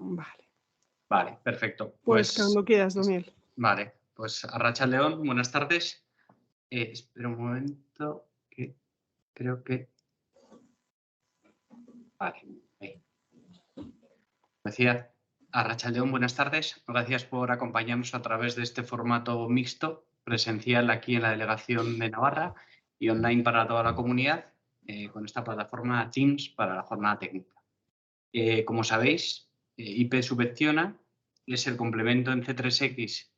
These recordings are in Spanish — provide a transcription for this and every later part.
Vale. Vale, perfecto. Pues cuando quieras, Daniel. Vale, pues arratsalde-on, buenas tardes. Espera un momento, que creo que... Vale, ahí. Decía, arratsalde-on, buenas tardes. Gracias por acompañarnos a través de este formato mixto, presencial aquí en la Delegación de Navarra y online para toda la comunidad, con esta plataforma Teams para la jornada técnica. Como sabéis, IP Subvenziona es el complemento en C3X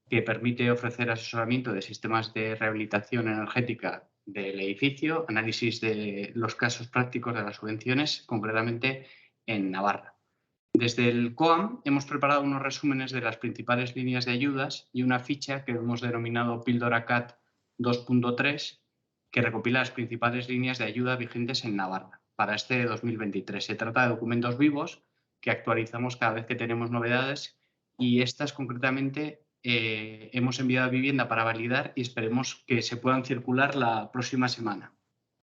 que permite ofrecer asesoramiento de sistemas de rehabilitación energética del edificio, análisis de los casos prácticos de las subvenciones, concretamente en Navarra. Desde el COAM hemos preparado unos resúmenes de las principales líneas de ayudas y una ficha que hemos denominado Píldora CAT 2.3, que recopila las principales líneas de ayuda vigentes en Navarra para este 2023. Se trata de documentos vivos que actualizamos cada vez que tenemos novedades y estas concretamente hemos enviado a Vivienda para validar y esperemos que se puedan circular la próxima semana.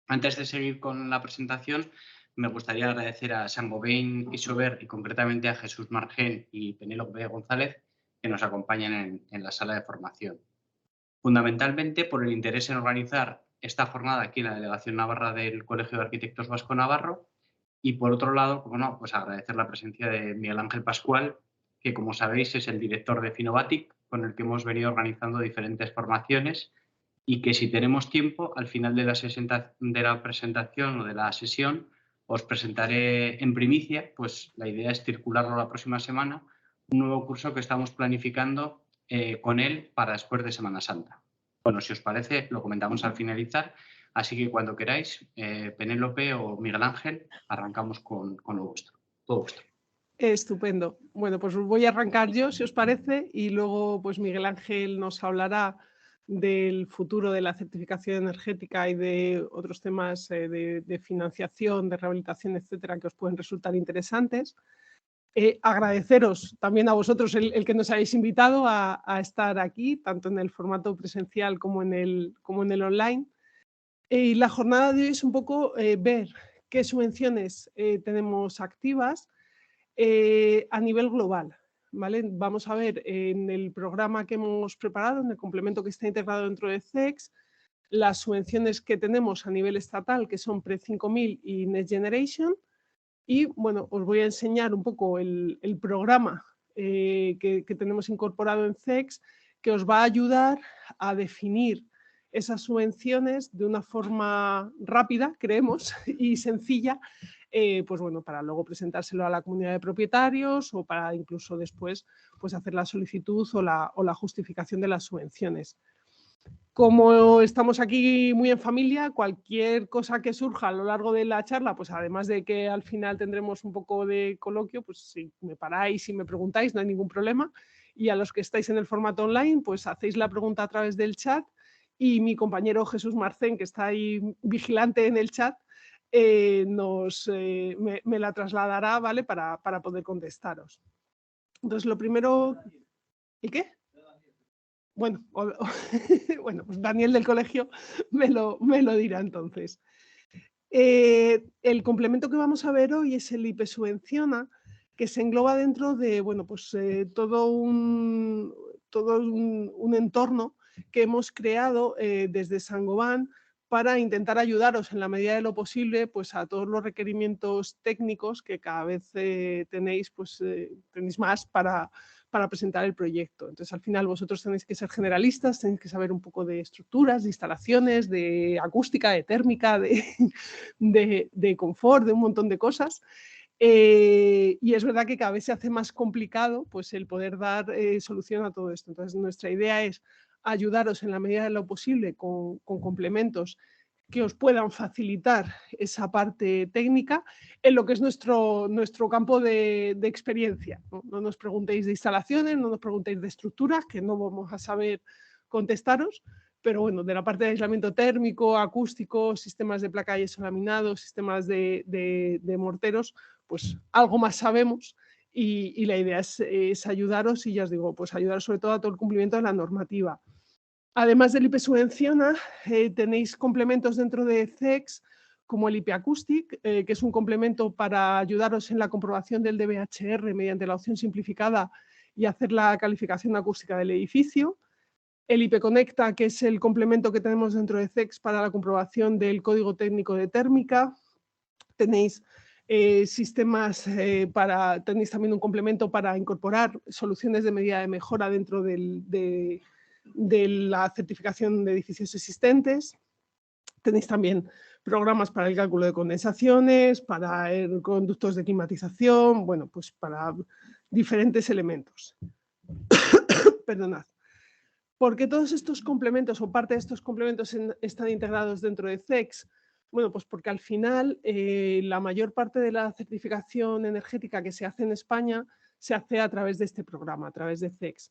Antes de seguir con la presentación, me gustaría agradecer a Sangobain Isober y concretamente a Jesús Margen y Penélope González que nos acompañan en la sala de formación. Fundamentalmente por el interés en organizar esta jornada aquí en la Delegación Navarra del Colegio de Arquitectos Vasco Navarro y por otro lado, como no, pues agradecer la presencia de Miguel Ángel Pascual, que como sabéis es el director de Finovatic, con el que hemos venido organizando diferentes formaciones y que si tenemos tiempo, al final de la presentación o de la sesión, os presentaré en primicia, pues la idea es circularlo la próxima semana, un nuevo curso que estamos planificando con él para después de Semana Santa. Bueno, si os parece, lo comentamos al finalizar, así que cuando queráis, Penélope o Miguel Ángel, arrancamos con lo vuestro, todo vuestro. Estupendo. Bueno, pues voy a arrancar yo, si os parece, y luego pues Miguel Ángel nos hablará del futuro de la certificación energética y de otros temas de financiación, de rehabilitación, etcétera, que os pueden resultar interesantes. Agradeceros también a vosotros el que nos hayáis invitado a estar aquí, tanto en el formato presencial como en el online. Y la jornada de hoy es un poco ver qué subvenciones tenemos activas a nivel global. ¿Vale? Vamos a ver en el programa que hemos preparado, en el complemento que está integrado dentro de CEX, las subvenciones que tenemos a nivel estatal, que son PRE 5000 y Next Generation. Y bueno, os voy a enseñar un poco el programa que tenemos incorporado en CEX, que os va a ayudar a definir esas subvenciones de una forma rápida, creemos, y sencilla, pues bueno, para luego presentárselo a la comunidad de propietarios o para incluso después pues hacer la solicitud o la justificación de las subvenciones. Como estamos aquí muy en familia, cualquier cosa que surja a lo largo de la charla, pues además de que al final tendremos un poco de coloquio, pues si me paráis y me preguntáis, no hay ningún problema. Y a los que estáis en el formato online, pues hacéis la pregunta a través del chat y mi compañero Jesús Marcén, que está ahí vigilante en el chat, me la trasladará, ¿vale? Para poder contestaros. Entonces, lo primero... ¿Y qué? Bueno, bueno, pues Daniel del colegio me lo dirá entonces. El complemento que vamos a ver hoy es el IP Subvenciona, que se engloba dentro de bueno, pues, todo un entorno que hemos creado desde Saint-Gobain para intentar ayudaros en la medida de lo posible pues, a todos los requerimientos técnicos que cada vez tenéis más para presentar el proyecto. Entonces, al final, vosotros tenéis que ser generalistas, tenéis que saber un poco de estructuras, de instalaciones, de acústica, de térmica, de confort, de un montón de cosas. Y es verdad que cada vez se hace más complicado pues, el poder dar solución a todo esto. Entonces, nuestra idea es ayudaros en la medida de lo posible con complementos que os puedan facilitar esa parte técnica en lo que es nuestro campo de experiencia. No nos preguntéis de instalaciones, no nos preguntéis de estructuras, que no vamos a saber contestaros, pero bueno, de la parte de aislamiento térmico, acústico, sistemas de placa y yeso laminado, sistemas de morteros, pues algo más sabemos y la idea es ayudaros y ya os digo, pues ayudar sobre todo a todo el cumplimiento de la normativa. Además del IP Subvenciona, tenéis complementos dentro de CEX como el IP Acoustic, que es un complemento para ayudaros en la comprobación del DBHR mediante la opción simplificada y hacer la calificación acústica del edificio. El IP Conecta, que es el complemento que tenemos dentro de CEX para la comprobación del código técnico de térmica. Tenéis tenéis también un complemento para incorporar soluciones de medida de mejora dentro de la certificación de edificios existentes. Tenéis también programas para el cálculo de condensaciones, para conductos de climatización, bueno, pues para diferentes elementos. Perdonad. ¿Por qué todos estos complementos o parte de estos complementos están integrados dentro de CEX? Bueno, pues porque al final la mayor parte de la certificación energética que se hace en España se hace a través de este programa, a través de CEX.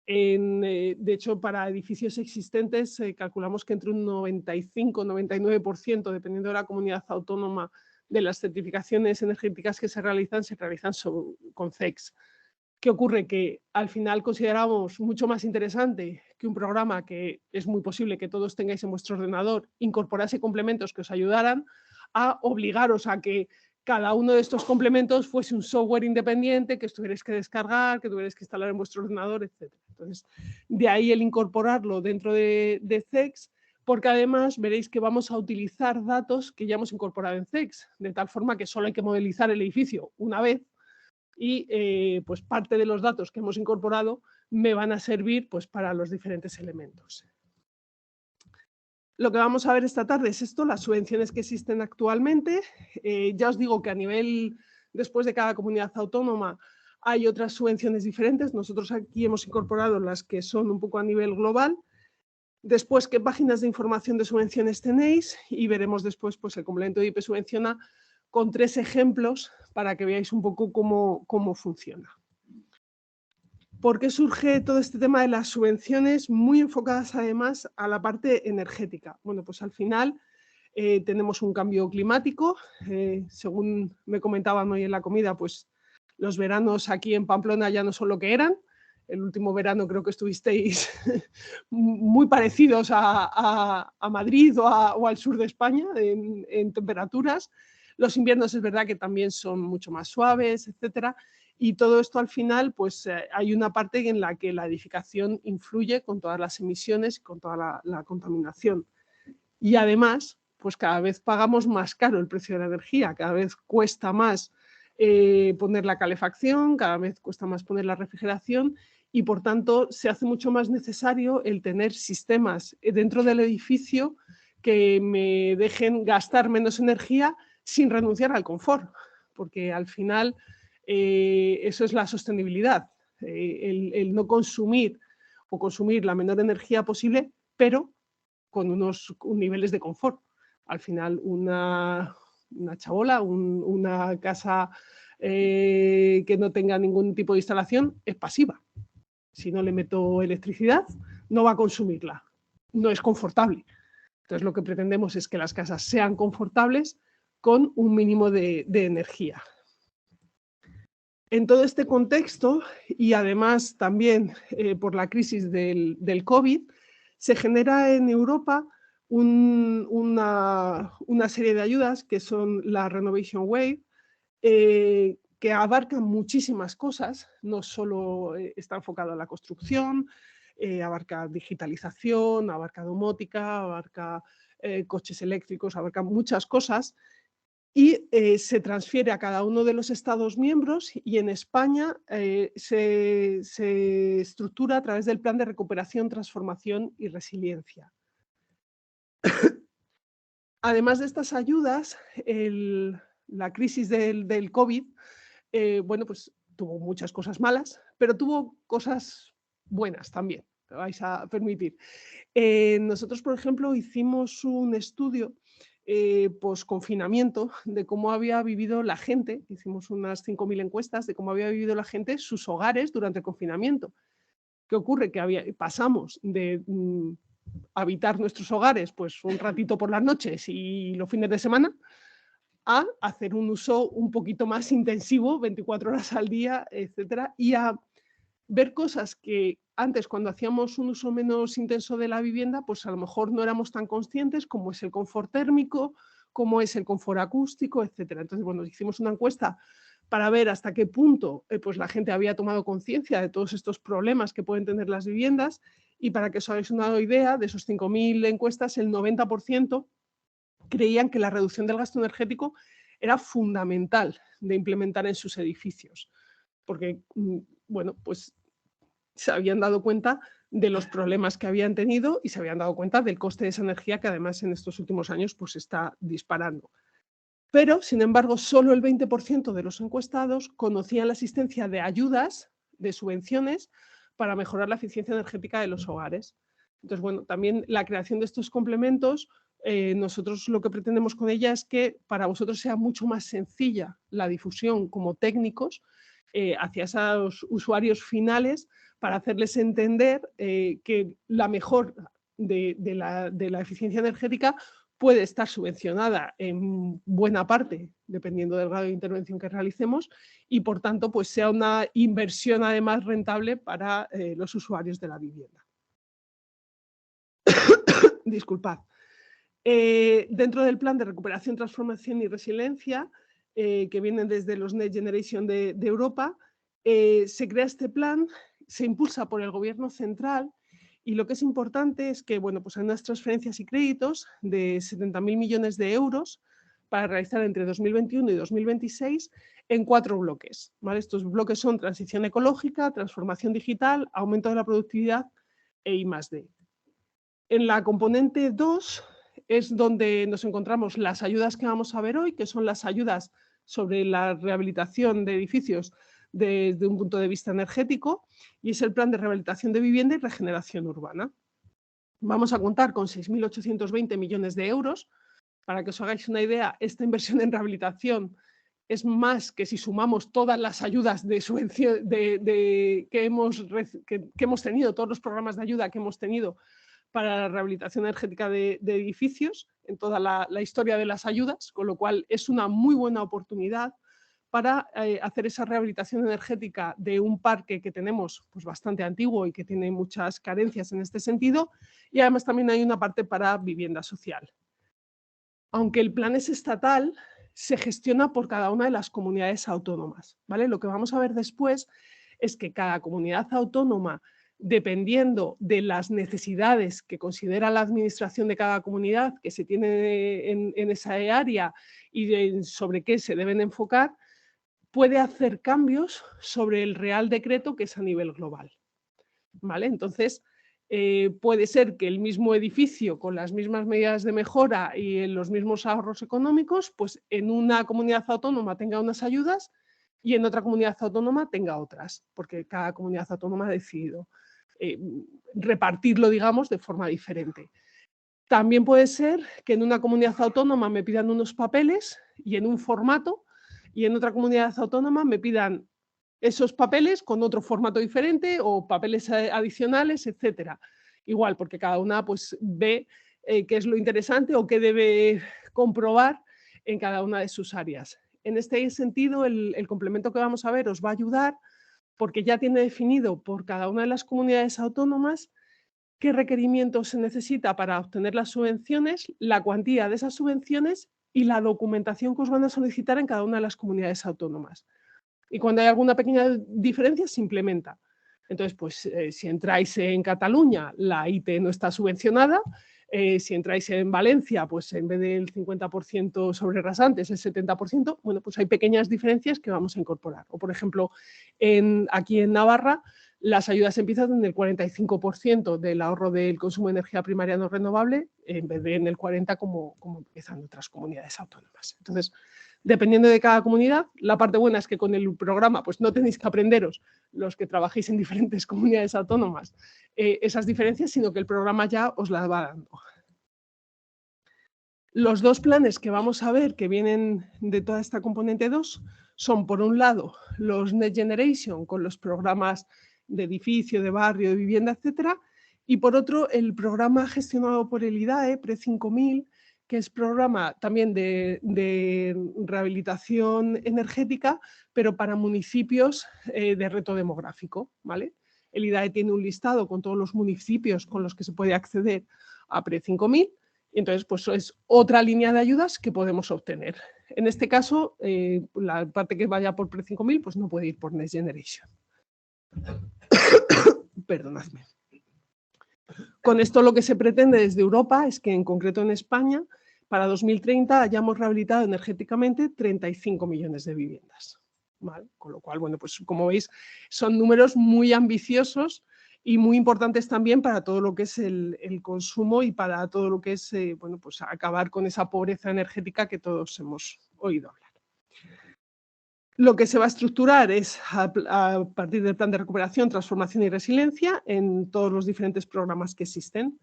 De hecho, para edificios existentes calculamos que entre un 95-99%, dependiendo de la comunidad autónoma, de las certificaciones energéticas que se realizan con CEX. ¿Qué ocurre? Que al final consideramos mucho más interesante que un programa que es muy posible que todos tengáis en vuestro ordenador incorporase complementos que os ayudaran a obligaros a que cada uno de estos complementos fuese un software independiente que tuvierais que descargar, que tuvierais que instalar en vuestro ordenador, etc. Entonces, de ahí el incorporarlo dentro de CEX, porque además veréis que vamos a utilizar datos que ya hemos incorporado en CEX, de tal forma que solo hay que modelizar el edificio una vez y pues parte de los datos que hemos incorporado me van a servir pues para los diferentes elementos. Lo que vamos a ver esta tarde es esto, las subvenciones que existen actualmente. Ya os digo que a nivel, después de cada comunidad autónoma, hay otras subvenciones diferentes. Nosotros aquí hemos incorporado las que son un poco a nivel global. Después, qué páginas de información de subvenciones tenéis, y veremos después pues, el complemento de IP subvenciona con 3 ejemplos para que veáis un poco cómo funciona. ¿Por qué surge todo este tema de las subvenciones muy enfocadas además a la parte energética? Bueno, pues al final tenemos un cambio climático. Según me comentaban hoy en la comida, pues los veranos aquí en Pamplona ya no son lo que eran. El último verano creo que estuvisteis muy parecidos a Madrid o al sur de España en temperaturas. Los inviernos es verdad que también son mucho más suaves, etcétera. Y todo esto al final, pues hay una parte en la que la edificación influye con todas las emisiones y con toda la contaminación. Y además, pues cada vez pagamos más caro el precio de la energía, cada vez cuesta más poner la calefacción, cada vez cuesta más poner la refrigeración y por tanto se hace mucho más necesario el tener sistemas dentro del edificio que me dejen gastar menos energía sin renunciar al confort, porque al final eso es la sostenibilidad, el no consumir o consumir la menor energía posible, pero con unos niveles de confort. Al final una chabola, una casa que no tenga ningún tipo de instalación es pasiva. Si no le meto electricidad, no va a consumirla. No es confortable. Entonces lo que pretendemos es que las casas sean confortables con un mínimo de energía. En todo este contexto, y además también por la crisis del COVID, se genera en Europa una serie de ayudas que son la Renovation Wave, que abarcan muchísimas cosas, no solo está enfocado a la construcción, abarca digitalización, abarca domótica, abarca coches eléctricos, abarca muchas cosas y se transfiere a cada uno de los Estados miembros y en España se estructura a través del Plan de Recuperación, Transformación y Resiliencia. Además de estas ayudas, la crisis del COVID, bueno, pues tuvo muchas cosas malas, pero tuvo cosas buenas también, me vais a permitir. Nosotros, por ejemplo, hicimos un estudio post-confinamiento de cómo había vivido la gente, hicimos unas 5.000 encuestas de cómo había vivido la gente sus hogares durante el confinamiento. ¿Qué ocurre? Que pasamos de habitar nuestros hogares pues un ratito por las noches y los fines de semana a hacer un uso un poquito más intensivo, 24 horas al día, etcétera, y a ver cosas que antes, cuando hacíamos un uso menos intenso de la vivienda, pues a lo mejor no éramos tan conscientes, como es el confort térmico, cómo es el confort acústico, etcétera. Entonces, bueno, hicimos una encuesta para ver hasta qué punto pues la gente había tomado conciencia de todos estos problemas que pueden tener las viviendas, y para que os hagáis una idea, de esos 5.000 encuestas, el 90% creían que la reducción del gasto energético era fundamental de implementar en sus edificios, porque, bueno, pues se habían dado cuenta de los problemas que habían tenido y se habían dado cuenta del coste de esa energía, que además en estos últimos años pues está disparando. Pero, sin embargo, solo el 20% de los encuestados conocían la existencia de ayudas, de subvenciones, para mejorar la eficiencia energética de los hogares. Entonces, bueno, también la creación de estos complementos, nosotros lo que pretendemos con ella es que para vosotros sea mucho más sencilla la difusión como técnicos hacia esos usuarios finales, para hacerles entender que la mejora de la eficiencia energética puede estar subvencionada en buena parte, dependiendo del grado de intervención que realicemos, y por tanto pues sea una inversión además rentable para los usuarios de la vivienda. Disculpad. Dentro del plan de recuperación, transformación y resiliencia, que vienen desde los Next Generation de Europa, se crea este plan, se impulsa por el Gobierno central, y lo que es importante es que, bueno, pues hay unas transferencias y créditos de 70.000 millones de euros para realizar entre 2021 y 2026 en 4 bloques, ¿vale? Estos bloques son transición ecológica, transformación digital, aumento de la productividad e I+D. En la componente 2 es donde nos encontramos las ayudas que vamos a ver hoy, que son las ayudas sobre la rehabilitación de edificios desde un punto de vista energético, y es el plan de rehabilitación de vivienda y regeneración urbana. Vamos a contar con 6.820 millones de euros. Para que os hagáis una idea, esta inversión en rehabilitación es más que si sumamos todas las ayudas de subvención que hemos tenido, todos los programas de ayuda que hemos tenido para la rehabilitación energética de edificios en toda la historia de las ayudas, con lo cual es una muy buena oportunidad para hacer esa rehabilitación energética de un parque que tenemos pues, bastante antiguo y que tiene muchas carencias en este sentido, y además también hay una parte para vivienda social. Aunque el plan es estatal, se gestiona por cada una de las comunidades autónomas, ¿vale? Lo que vamos a ver después es que cada comunidad autónoma, dependiendo de las necesidades que considera la administración de cada comunidad que se tiene en esa área y sobre qué se deben enfocar, puede hacer cambios sobre el Real Decreto, que es a nivel global, ¿vale? Entonces, puede ser que el mismo edificio, con las mismas medidas de mejora y en los mismos ahorros económicos, pues en una comunidad autónoma tenga unas ayudas y en otra comunidad autónoma tenga otras, porque cada comunidad autónoma ha decidido repartirlo, digamos, de forma diferente. También puede ser que en una comunidad autónoma me pidan unos papeles y en un formato, y en otra comunidad autónoma me pidan esos papeles con otro formato diferente o papeles adicionales, etcétera. Igual, porque cada una pues, ve qué es lo interesante o qué debe comprobar en cada una de sus áreas. En este sentido, el complemento que vamos a ver os va a ayudar, porque ya tiene definido por cada una de las comunidades autónomas qué requerimientos se necesita para obtener las subvenciones, la cuantía de esas subvenciones y la documentación que os van a solicitar en cada una de las comunidades autónomas. Y cuando hay alguna pequeña diferencia, se implementa. Entonces, pues si entráis en Cataluña, la IT no está subvencionada. Si entráis en Valencia, pues en vez del 50% sobre rasantes, el 70%, bueno, pues hay pequeñas diferencias que vamos a incorporar. O, por ejemplo, aquí en Navarra, las ayudas empiezan en el 45% del ahorro del consumo de energía primaria no renovable, en vez de en el 40% como empiezan otras comunidades autónomas. Entonces, dependiendo de cada comunidad, la parte buena es que con el programa pues no tenéis que aprenderos, los que trabajéis en diferentes comunidades autónomas, esas diferencias, sino que el programa ya os las va dando. Los dos planes que vamos a ver que vienen de toda esta componente 2 son, por un lado, los Next Generation con los programas de edificio, de barrio, de vivienda, etcétera, y por otro, el programa gestionado por el IDAE, PRE5000, que es programa también de rehabilitación energética, pero para municipios de reto demográfico, ¿vale? El IDAE tiene un listado con todos los municipios con los que se puede acceder a PRE5000, Y entonces, pues es otra línea de ayudas que podemos obtener. En este caso, la parte que vaya por Pre-5000, pues no puede ir por Next Generation. Perdonadme. Con esto lo que se pretende desde Europa es que, en concreto en España, para 2030 hayamos rehabilitado energéticamente 35 millones de viviendas. ¿Vale? Con lo cual, bueno, pues como veis, son números muy ambiciosos y muy importantes también para todo lo que es el consumo y para todo lo que es bueno, pues acabar con esa pobreza energética que todos hemos oído hablar. Lo que se va a estructurar es a partir del Plan de Recuperación, Transformación y Resiliencia en todos los diferentes programas que existen.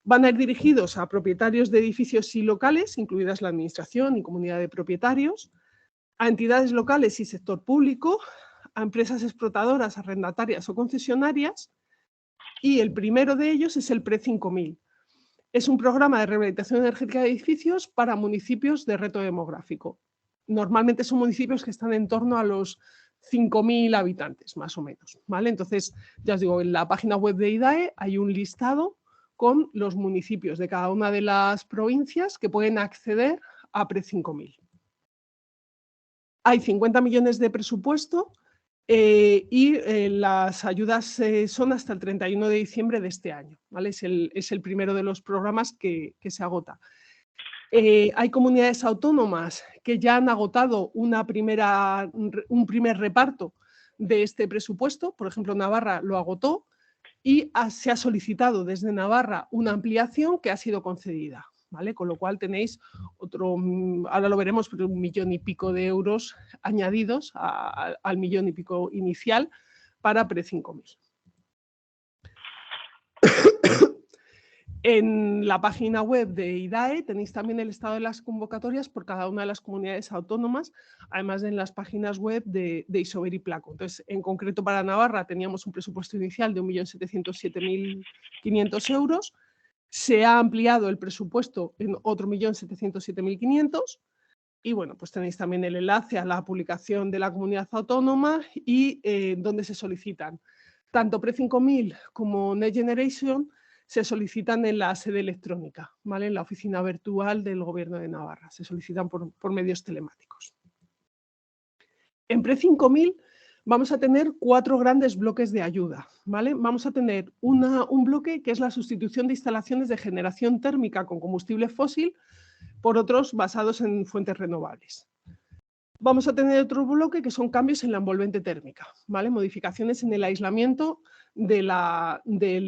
Van a ir dirigidos a propietarios de edificios y locales, incluidas la administración y comunidad de propietarios, a entidades locales y sector público, a empresas explotadoras, arrendatarias o concesionarias, y el primero de ellos es el Pre-5000. Es un programa de rehabilitación energética de edificios para municipios de reto demográfico. Normalmente son municipios que están en torno a los 5.000 habitantes, más o menos, ¿vale? Entonces, ya os digo, en la página web de IDAE hay un listado con los municipios de cada una de las provincias que pueden acceder a Pre-5000. Hay 50 millones de presupuesto y las ayudas son hasta el 31 de diciembre de este año, ¿vale? Es el primero de los programas que se agota. Hay comunidades autónomas que ya han agotado un primer reparto de este presupuesto. Por ejemplo, Navarra lo agotó y se ha solicitado desde Navarra una ampliación que ha sido concedida, ¿vale? Con lo cual tenéis otro, ahora lo veremos, pero 1 millón y pico de euros añadidos al 1 millón y pico inicial para Pre-5000. En la página web de IDAE tenéis también el estado de las convocatorias por cada una de las comunidades autónomas, además de en las páginas web de Isover y Placo. Entonces, en concreto para Navarra teníamos un presupuesto inicial de 1.707.500 euros. Se ha ampliado el presupuesto en otro 1.707.500. Y bueno, pues tenéis también el enlace a la publicación de la comunidad autónoma y donde se solicitan tanto Pre-5000 como Next Generation. Se solicitan en la sede electrónica, ¿vale? En la oficina virtual del Gobierno de Navarra. Se solicitan por medios telemáticos. En Pre-5000 vamos a tener 4 grandes bloques de ayuda, ¿vale? Vamos a tener un bloque que es la sustitución de instalaciones de generación térmica con combustible fósil por otros basados en fuentes renovables. Vamos a tener otro bloque que son cambios en la envolvente térmica, ¿vale? Modificaciones en el aislamiento del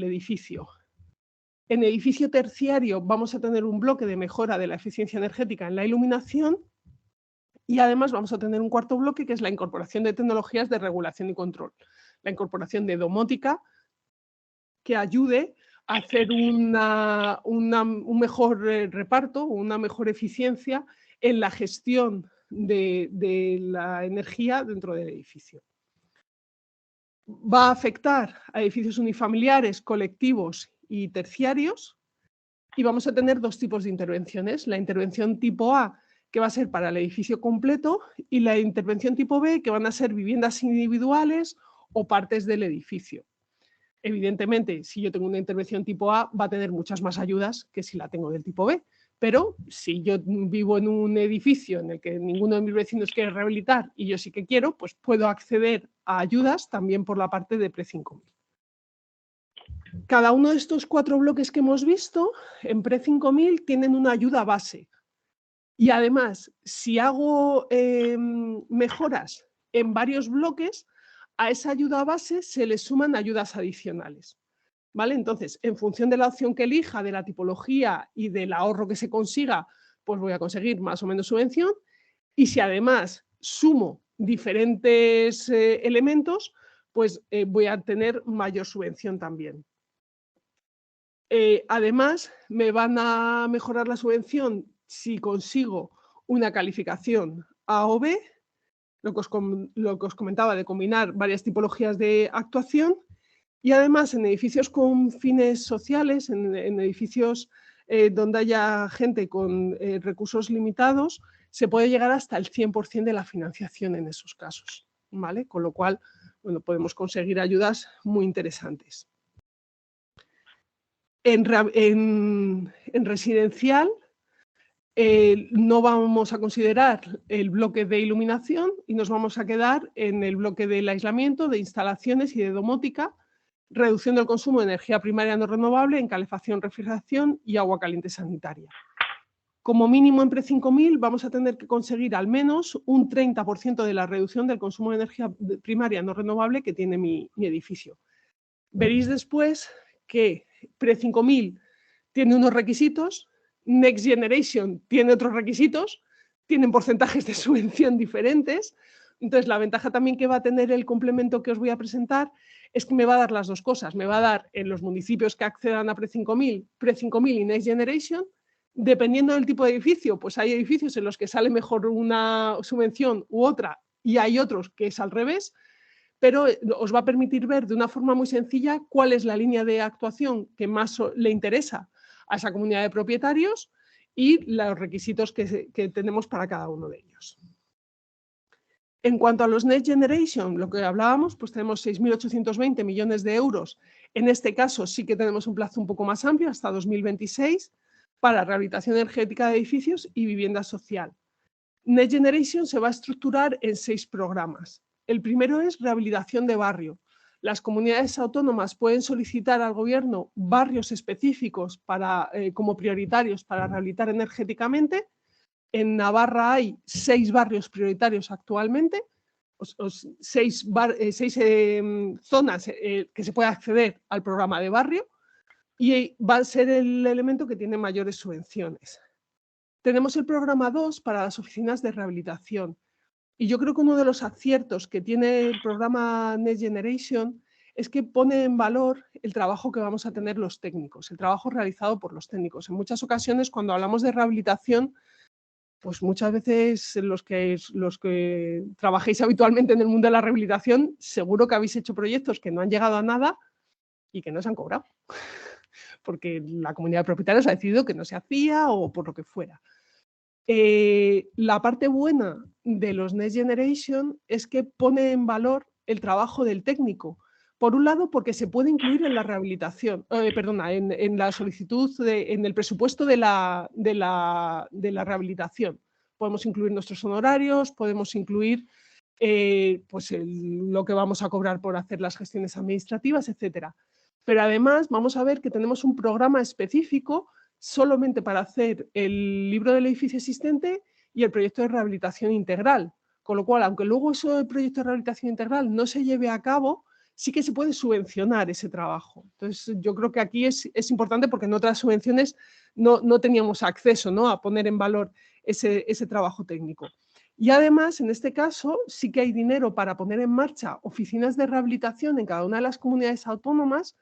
edificio. En edificio terciario vamos a tener un bloque de mejora de la eficiencia energética en la iluminación y además vamos a tener un cuarto bloque que es la incorporación de tecnologías de regulación y control. La incorporación de domótica que ayude a hacer un mejor reparto, una mejor eficiencia en la gestión de la energía dentro del edificio. Va a afectar a edificios unifamiliares, colectivos y terciarios, y vamos a tener 2 tipos de intervenciones. La intervención tipo A, que va a ser para el edificio completo, y la intervención tipo B, que van a ser viviendas individuales o partes del edificio. Evidentemente, si yo tengo una intervención tipo A, va a tener muchas más ayudas que si la tengo del tipo B. Pero si yo vivo en un edificio en el que ninguno de mis vecinos quiere rehabilitar y yo sí que quiero, pues puedo acceder a ayudas también por la parte de Pre-5000. Cada uno de estos 4 bloques que hemos visto en Pre-5000 tienen una ayuda base. Y además, si hago mejoras en varios bloques, a esa ayuda base se le suman ayudas adicionales, ¿vale? Entonces, en función de la opción que elija, de la tipología y del ahorro que se consiga, pues voy a conseguir más o menos subvención. Y si además sumo diferentes elementos, pues voy a tener mayor subvención también. Además, me van a mejorar la subvención si consigo una calificación A o B, lo que os comentaba de combinar varias tipologías de actuación, y además en edificios con fines sociales, en edificios donde haya gente con recursos limitados, se puede llegar hasta el 100% de la financiación en esos casos, ¿vale? Con lo cual, bueno, podemos conseguir ayudas muy interesantes. En residencial no vamos a considerar el bloque de iluminación y nos vamos a quedar en el bloque del aislamiento, de instalaciones y de domótica, reduciendo el consumo de energía primaria no renovable en calefacción, refrigeración y agua caliente sanitaria. Como mínimo en Pre-5000 vamos a tener que conseguir al menos un 30% de la reducción del consumo de energía primaria no renovable que tiene mi edificio. Veréis después que Pre-5000 tiene unos requisitos, Next Generation tiene otros requisitos, tienen porcentajes de subvención diferentes. Entonces, la ventaja también que va a tener el complemento que os voy a presentar es que me va a dar las dos cosas. Me va a dar en los municipios que accedan a Pre-5000 y Next Generation. Dependiendo del tipo de edificio, pues hay edificios en los que sale mejor una subvención u otra y hay otros que es al revés, pero os va a permitir ver de una forma muy sencilla cuál es la línea de actuación que más le interesa a esa comunidad de propietarios y los requisitos que tenemos para cada uno de ellos. En cuanto a los Next Generation, lo que hablábamos, pues tenemos 6.820 millones de euros. En este caso sí que tenemos un plazo un poco más amplio, hasta 2026, para rehabilitación energética de edificios y vivienda social. Next Generation se va a estructurar en 6 programas. El primero es rehabilitación de barrio. Las comunidades autónomas pueden solicitar al gobierno barrios específicos como prioritarios para rehabilitar energéticamente. En Navarra hay 6 barrios prioritarios actualmente, 6 zonas que se puede acceder al programa de barrio y va a ser el elemento que tiene mayores subvenciones. Tenemos el programa 2 para las oficinas de rehabilitación. Y yo creo que uno de los aciertos que tiene el programa Next Generation es que pone en valor el trabajo que vamos a tener los técnicos, el trabajo realizado por los técnicos. En muchas ocasiones, cuando hablamos de rehabilitación, pues muchas veces los que trabajéis habitualmente en el mundo de la rehabilitación, seguro que habéis hecho proyectos que no han llegado a nada y que no se han cobrado, porque la comunidad de propietarios ha decidido que no se hacía o por lo que fuera. La parte buena de los Next Generation es que pone en valor el trabajo del técnico. Por un lado, porque se puede incluir en la rehabilitación, en la solicitud, en el presupuesto de la rehabilitación. Podemos incluir nuestros honorarios, podemos incluir lo que vamos a cobrar por hacer las gestiones administrativas, etc. Pero además vamos a ver que tenemos un programa específico solamente para hacer el libro del edificio existente y el proyecto de rehabilitación integral. Con lo cual, aunque luego eso del proyecto de rehabilitación integral no se lleve a cabo, sí que se puede subvencionar ese trabajo. Entonces, yo creo que aquí es importante porque en otras subvenciones no teníamos acceso, ¿no?, a poner en valor ese trabajo técnico. Y además, en este caso, sí que hay dinero para poner en marcha oficinas de rehabilitación en cada una de las comunidades autónomas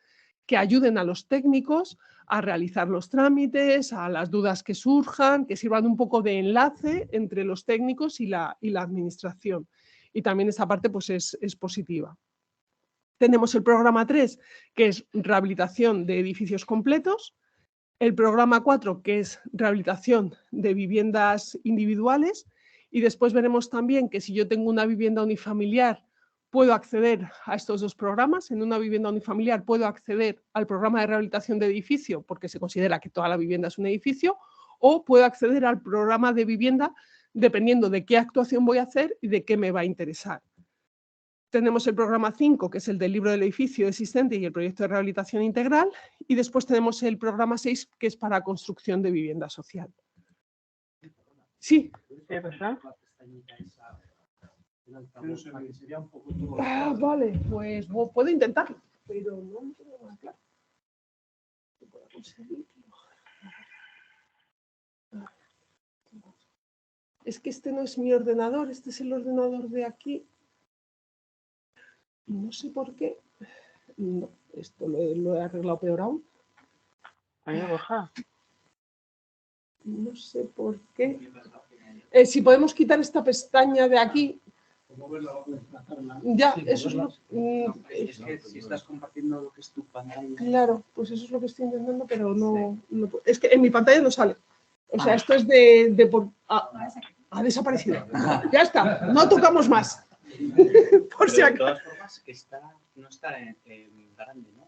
que ayuden a los técnicos a realizar los trámites, a las dudas que surjan, que sirvan un poco de enlace entre los técnicos y la administración. Y también esa parte pues, es positiva. Tenemos el programa 3, que es rehabilitación de edificios completos, el programa 4, que es rehabilitación de viviendas individuales, y después veremos también que si yo tengo una vivienda unifamiliar, puedo acceder a estos 2 programas. En una vivienda unifamiliar puedo acceder al programa de rehabilitación de edificio porque se considera que toda la vivienda es un edificio, o puedo acceder al programa de vivienda dependiendo de qué actuación voy a hacer y de qué me va a interesar. Tenemos el programa 5, que es el del libro del edificio existente y el proyecto de rehabilitación integral, y después tenemos el programa 6, que es para construcción de vivienda social. Sí. Vale, pues puedo intentarlo, pero no me queda nada claro. ¿Puedo conseguirlo? Es que este no es mi ordenador, este es el ordenador de aquí. No sé por qué. No, esto lo he arreglado peor aún. No sé por qué. Si podemos quitar esta pestaña de aquí. Ya, eso es lo es que si estás compartiendo lo que es tu pantalla. Claro, pues eso es lo que estoy intentando, pero no es que en mi pantalla no sale. O sea, esto es ha desaparecido. Ya está, no tocamos más. Por si acaso. De todas formas, no está en grande, ¿no?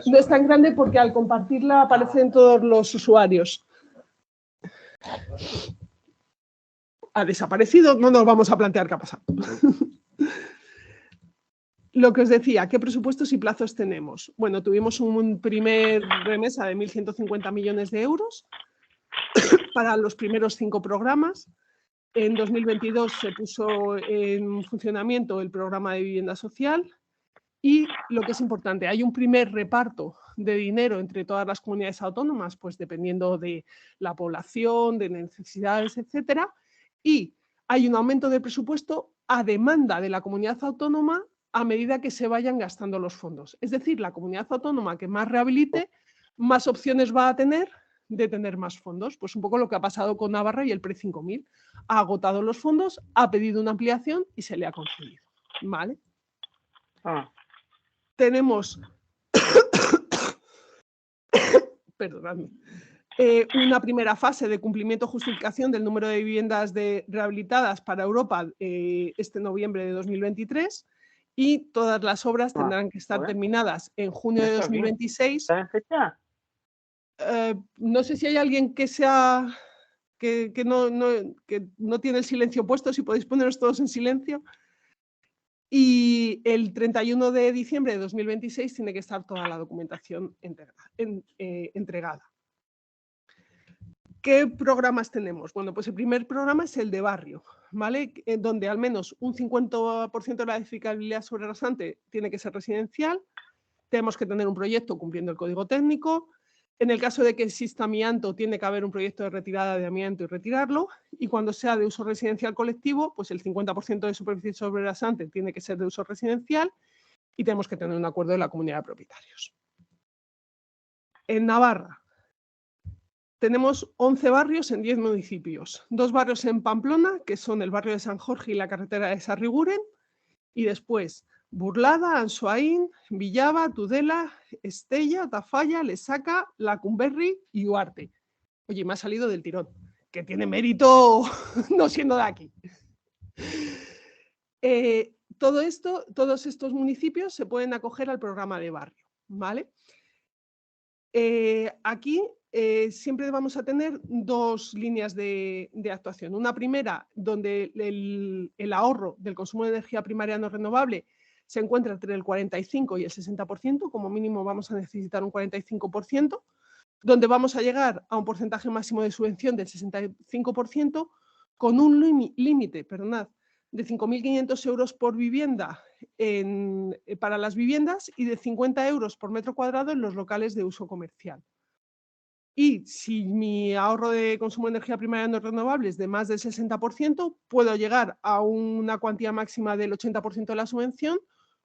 No es tan grande porque al compartirla aparecen todos los usuarios. Ha desaparecido, no nos vamos a plantear qué ha pasado. Lo que os decía, ¿qué presupuestos y plazos tenemos? Bueno, tuvimos un primer remesa de 1.150 millones de euros para los primeros 5 programas. En 2022 se puso en funcionamiento el programa de vivienda social y lo que es importante, hay un primer reparto de dinero entre todas las comunidades autónomas, pues dependiendo de la población, de necesidades, etcétera, y hay un aumento del presupuesto a demanda de la comunidad autónoma a medida que se vayan gastando los fondos. Es decir, la comunidad autónoma que más rehabilite, más opciones va a tener de tener más fondos. Pues un poco lo que ha pasado con Navarra y el Pre-5000. Ha agotado los fondos, ha pedido una ampliación y se le ha concedido. ¿Vale? Tenemos perdonadme, una primera fase de cumplimiento o justificación del número de viviendas rehabilitadas para Europa este noviembre de 2023 y todas las obras tendrán que estar terminadas en junio de 2026. ¿Está en fecha? No sé si hay alguien que no tiene el silencio puesto, si podéis poneros todos en silencio. Y el 31 de diciembre de 2026 tiene que estar toda la documentación entregada. ¿Qué programas tenemos? Bueno, pues el primer programa es el de barrio, ¿vale? Donde al menos un 50% de la edificabilidad sobre rasante tiene que ser residencial. Tenemos que tener un proyecto cumpliendo el código técnico. En el caso de que exista amianto, tiene que haber un proyecto de retirada de amianto y retirarlo. Y cuando sea de uso residencial colectivo, pues el 50% de superficie sobre rasante tiene que ser de uso residencial y tenemos que tener un acuerdo de la comunidad de propietarios. En Navarra tenemos 11 barrios en 10 municipios. 2 barrios en Pamplona, que son el barrio de San Jorge y la carretera de Sarriguren, y después Burlada, Ansoain, Villaba, Tudela, Estella, Tafalla, Lesaca, Lacumberri y Huarte. Oye, me ha salido del tirón, que tiene mérito no siendo de aquí. Todos estos municipios se pueden acoger al programa de barrio, ¿vale? Aquí siempre vamos a tener 2 líneas de actuación. Una primera, donde el ahorro del consumo de energía primaria no renovable se encuentra entre el 45 y el 60%, como mínimo vamos a necesitar un 45%, donde vamos a llegar a un porcentaje máximo de subvención del 65%, con un límite, de 5.500 euros por vivienda para las viviendas y de 50 euros por metro cuadrado en los locales de uso comercial. Y si mi ahorro de consumo de energía primaria no renovable es de más del 60%, puedo llegar a una cuantía máxima del 80% de la subvención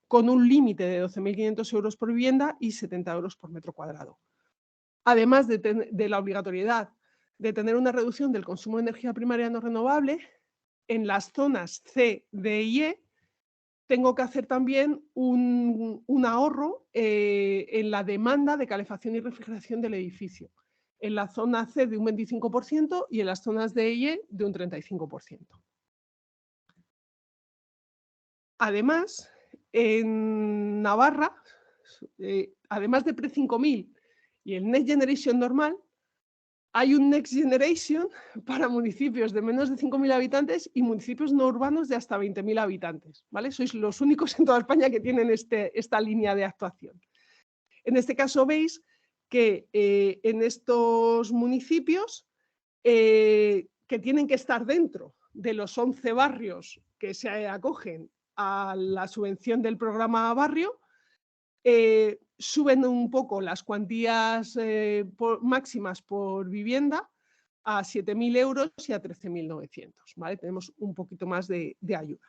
con un límite de 12.500 euros por vivienda y 70 euros por metro cuadrado. Además de la obligatoriedad de tener una reducción del consumo de energía primaria no renovable, en las zonas C, D y E tengo que hacer también un ahorro en la demanda de calefacción y refrigeración del edificio. En la zona C de un 25% y en las zonas D y E de un 35%. Además, en Navarra, además de Pre-5000 y el Next Generation normal, hay un Next Generation para municipios de menos de 5.000 habitantes y municipios no urbanos de hasta 20.000 habitantes, ¿vale? Sois los únicos en toda España que tienen esta línea de actuación. En este caso veis que en estos municipios que tienen que estar dentro de los 11 barrios que se acogen a la subvención del programa barrio, suben un poco las cuantías máximas por vivienda a 7.000 euros y a 13.900, ¿vale? Tenemos un poquito más de ayuda.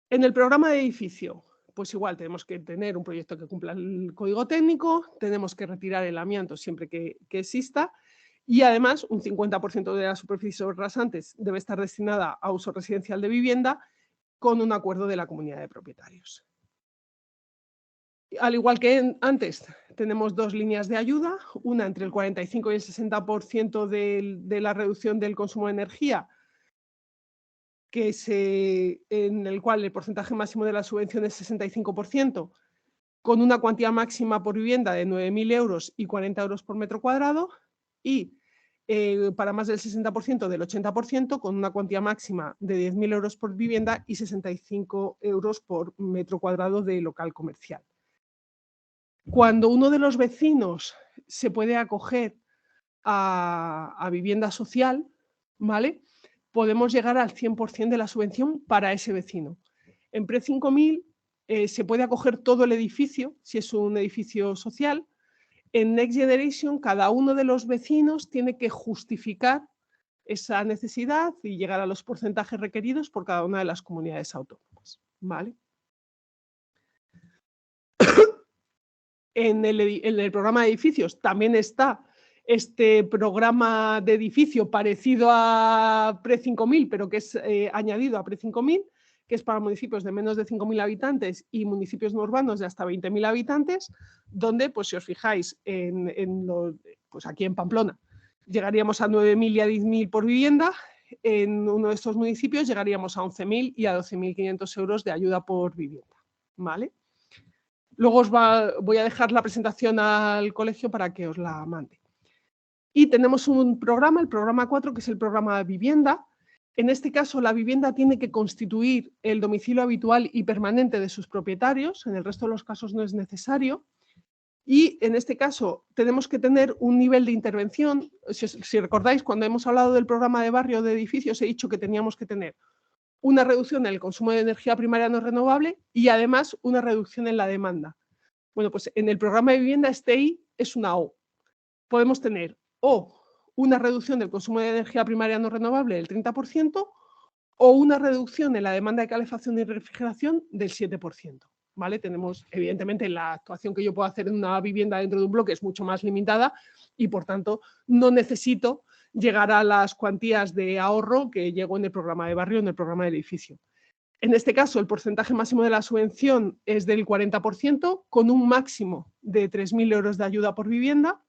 En el programa de edificio, pues igual tenemos que tener un proyecto que cumpla el código técnico, tenemos que retirar el amianto siempre que exista y además un 50% de la superficie sobre rasantes debe estar destinada a uso residencial de vivienda con un acuerdo de la comunidad de propietarios. Al igual que antes, tenemos 2 líneas de ayuda, una entre el 45 y el 60% de la reducción del consumo de energía, en el cual el porcentaje máximo de la subvención es 65%, con una cuantía máxima por vivienda de 9.000 euros y 40 euros por metro cuadrado, y para más del 60% del 80%, con una cuantía máxima de 10.000 euros por vivienda y 65 euros por metro cuadrado de local comercial. Cuando uno de los vecinos se puede acoger a vivienda social, ¿vale?, podemos llegar al 100% de la subvención para ese vecino. En PRE 5.000 se puede acoger todo el edificio, si es un edificio social. En Next Generation, cada uno de los vecinos tiene que justificar esa necesidad y llegar a los porcentajes requeridos por cada una de las comunidades autónomas, ¿vale? En el programa de edificios también está este programa de edificio parecido a PRE 5.000, pero que es añadido a PRE 5.000, que es para municipios de menos de 5.000 habitantes y municipios no urbanos de hasta 20.000 habitantes, donde, pues si os fijáis, pues aquí en Pamplona llegaríamos a 9.000 y a 10.000 por vivienda. En uno de estos municipios llegaríamos a 11.000 y a 12.500 euros de ayuda por vivienda, ¿vale? Luego voy a dejar la presentación al colegio para que os la mande. Y tenemos un programa, el programa 4, que es el programa de vivienda. En este caso, la vivienda tiene que constituir el domicilio habitual y permanente de sus propietarios. En el resto de los casos no es necesario. Y en este caso tenemos que tener un nivel de intervención. Si recordáis, cuando hemos hablado del programa de barrio de edificios, he dicho que teníamos que tener una reducción en el consumo de energía primaria no renovable y además una reducción en la demanda. Bueno, pues en el programa de vivienda este I es una O. Podemos tener o una reducción del consumo de energía primaria no renovable del 30% o una reducción en la demanda de calefacción y refrigeración del 7%. ¿Vale? Tenemos, evidentemente, la actuación que yo puedo hacer en una vivienda dentro de un bloque es mucho más limitada y, por tanto, no necesito llegar a las cuantías de ahorro que llego en el programa de barrio, en el programa de edificio. En este caso, el porcentaje máximo de la subvención es del 40%, con un máximo de 3.000 euros de ayuda por vivienda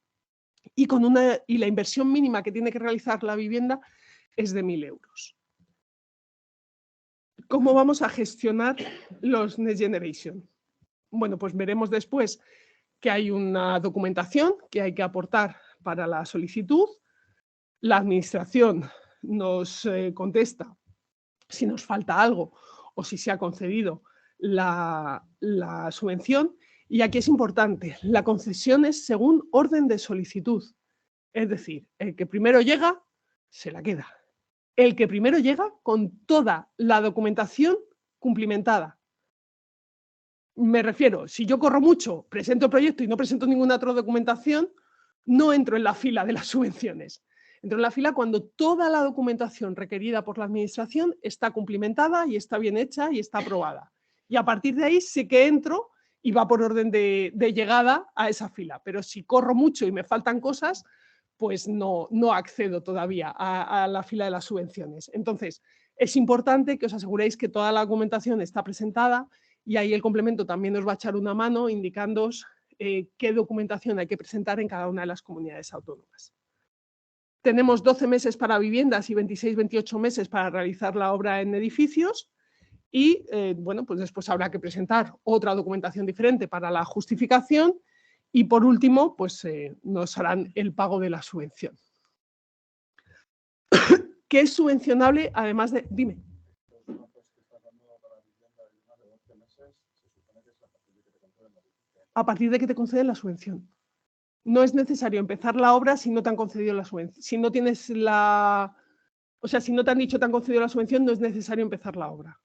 y la inversión mínima que tiene que realizar la vivienda es de 1.000 euros. ¿Cómo vamos a gestionar los Next Generation? Bueno, pues veremos después que hay una documentación que hay que aportar para la solicitud. La administración nos contesta si nos falta algo o si se ha concedido la subvención. Y aquí es importante, la concesión es según orden de solicitud. Es decir, el que primero llega, se la queda. El que primero llega con toda la documentación cumplimentada. Me refiero, si yo corro mucho, presento el proyecto y no presento ninguna otra documentación, no entro en la fila de las subvenciones. Entro en la fila cuando toda la documentación requerida por la administración está cumplimentada y está bien hecha y está aprobada. Y a partir de ahí sí que entro y va por orden de llegada a esa fila. Pero si corro mucho y me faltan cosas, pues no accedo todavía a la fila de las subvenciones. Entonces, es importante que os aseguréis que toda la documentación está presentada y ahí el complemento también os va a echar una mano indicándoos qué documentación hay que presentar en cada una de las comunidades autónomas. Tenemos 12 meses para viviendas y 26-28 meses para realizar la obra en edificios y, bueno, pues después habrá que presentar otra documentación diferente para la justificación. Y por último, pues nos harán el pago de la subvención. ¿Qué es subvencionable además de...? Dime. A partir de que te conceden la subvención. No es necesario empezar la obra si no te han concedido la subvención. Si no tienes la... O sea, si no te han dicho que te han concedido la subvención, no es necesario empezar la obra.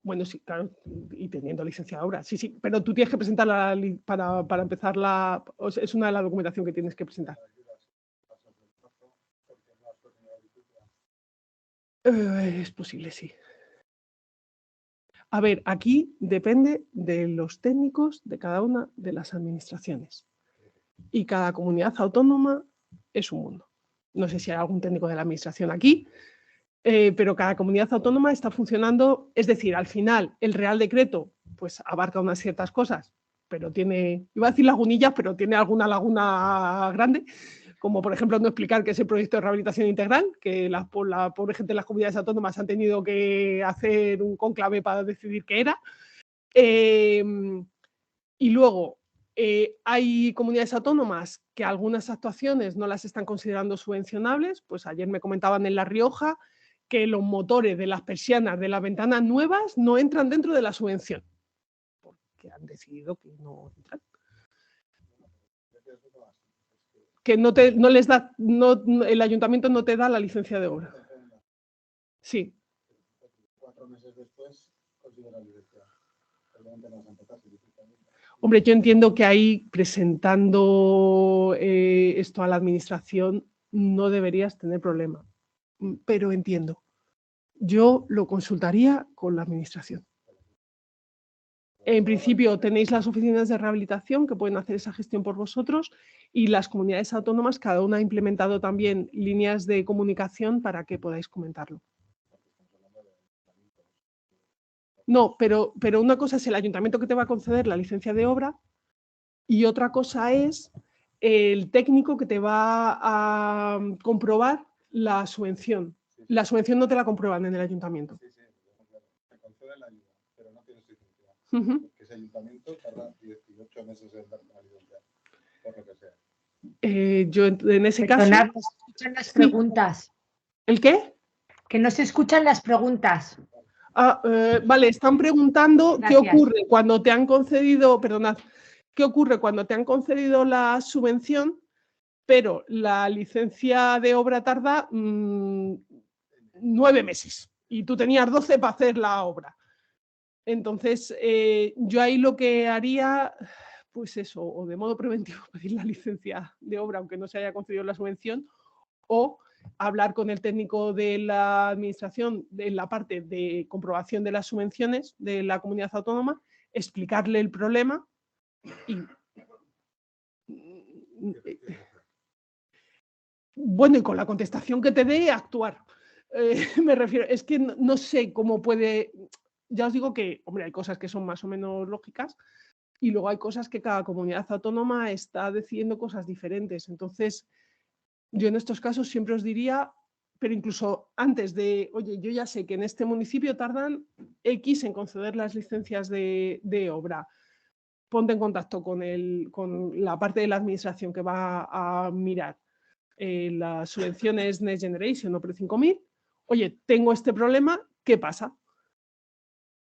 Bueno, sí, claro, y teniendo licencia de obra, sí, sí, pero tú tienes que presentarla para empezar la... O sea, es una de las documentación que tienes que presentar. Es posible, sí. A ver, aquí depende de los técnicos de cada una de las administraciones. Y cada comunidad autónoma es un mundo. No sé si hay algún técnico de la administración aquí, pero cada comunidad autónoma está funcionando, es decir, al final el Real Decreto pues abarca unas ciertas cosas, pero tiene, iba a decir lagunillas, pero tiene alguna laguna grande, como por ejemplo no explicar qué es el proyecto de rehabilitación integral, que la pobre gente de las comunidades autónomas han tenido que hacer un cónclave para decidir qué era. Y luego, hay comunidades autónomas que algunas actuaciones no las están considerando subvencionables. Pues ayer me comentaban en La Rioja que los motores de las persianas de las ventanas nuevas no entran dentro de la subvención, porque han decidido que no entran. Que no les da, el ayuntamiento no te da la licencia de obra. Sí. 4 meses después consigue la licencia. Hombre, yo entiendo que ahí, presentando esto a la administración, no deberías tener problema, pero entiendo. Yo lo consultaría con la administración. En principio tenéis las oficinas de rehabilitación que pueden hacer esa gestión por vosotros, y las comunidades autónomas, cada una ha implementado también líneas de comunicación para que podáis comentarlo. No, pero una cosa es el ayuntamiento que te va a conceder la licencia de obra y otra cosa es el técnico que te va a comprobar la subvención. La subvención no te la comprueban en el ayuntamiento. Sí, te conceden la ayuda, pero no tienes licencia. Que ese ayuntamiento tarda 18 meses en dar la licencia, por lo que sea. Yo en ese caso... No se escuchan las preguntas. ¿El qué? Que no se escuchan las preguntas. Vale, están preguntando Gracias. qué ocurre cuando te han concedido, perdonad, qué ocurre cuando te han concedido la subvención, pero la licencia de obra tarda 9 meses y tú tenías 12 para hacer la obra. Entonces, yo ahí lo que haría, pues eso, o de modo preventivo pedir la licencia de obra aunque no se haya concedido la subvención, o hablar con el técnico de la administración de la parte de comprobación de las subvenciones de la comunidad autónoma, explicarle el problema y... Bueno, y con la contestación que te dé, actuar. Me refiero, es que no sé cómo puede... Ya os digo que, hombre, hay cosas que son más o menos lógicas y luego hay cosas que cada comunidad autónoma está decidiendo cosas diferentes. Entonces, yo en estos casos siempre os diría, pero incluso antes de, oye, yo ya sé que en este municipio tardan X en conceder las licencias de obra. Ponte en contacto con la parte de la administración que va a mirar las subvenciones Next Generation o Pre-5000. Oye, tengo este problema, ¿qué pasa?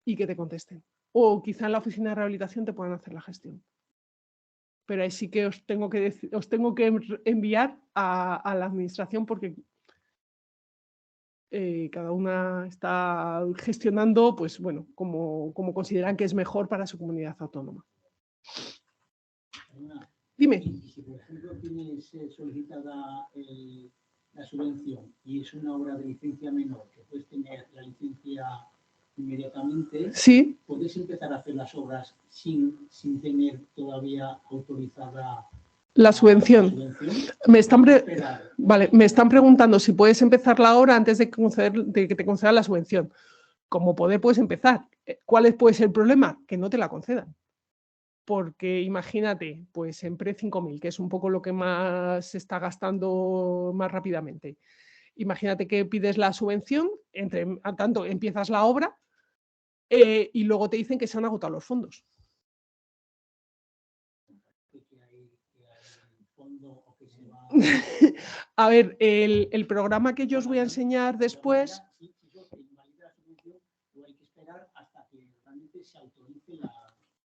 Y que te contesten. O quizá en la oficina de rehabilitación te puedan hacer la gestión. Pero ahí sí que os tengo que enviar a la administración porque cada una está gestionando, pues bueno, como consideran que es mejor para su comunidad autónoma. Dime. Y si, por ejemplo, tienes solicitada la subvención y es una obra de licencia menor, que puedes tener la licencia inmediatamente, sí, puedes empezar a hacer las obras sin tener todavía autorizada la subvención. Me están preguntando si puedes empezar la obra antes de que te concedan la subvención. Como puedes empezar. ¿Cuál puede ser el problema? Que no te la concedan. Porque imagínate, pues en Pre-5000, que es un poco lo que más se está gastando más rápidamente. Imagínate que pides la subvención, tanto empiezas la obra y luego te dicen que se han agotado los fondos. A ver, el programa que yo os voy a enseñar después...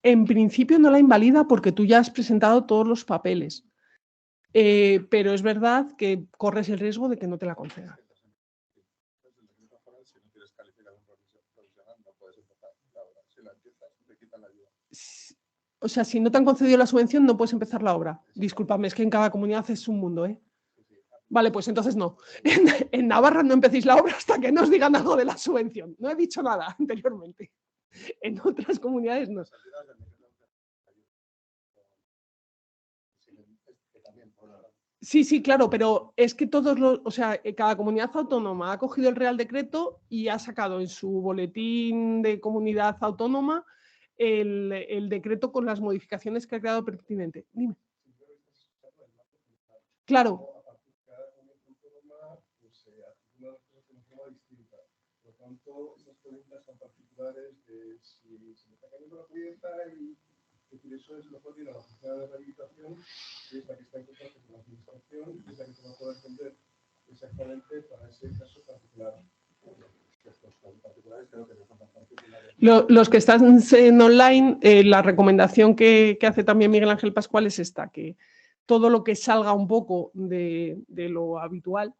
En principio no la invalida porque tú ya has presentado todos los papeles, pero es verdad que corres el riesgo de que no te la concedan. O sea, si no te han concedido la subvención no puedes empezar la obra. Discúlpame, es que en cada comunidad es un mundo, ¿eh? Vale, pues entonces no. En Navarra no empecéis la obra hasta que no os digan algo de la subvención. No he dicho nada anteriormente. En otras comunidades no. Sí, claro, pero es que cada comunidad autónoma ha cogido el Real Decreto y ha sacado en su boletín de comunidad autónoma el decreto con las modificaciones que ha creado pertinente. Dime. Claro. pronto esas preguntas tan particulares de si se me está cayendo la clienta y que eso es mejor ir a la oficina de rehabilitación, que es la que está en contacto con la administración, y es la que te va a poder atender exactamente para ese caso particular. Los que están en online, la recomendación que hace también Miguel Ángel Pascual es esta, que todo lo que salga un poco de lo habitual,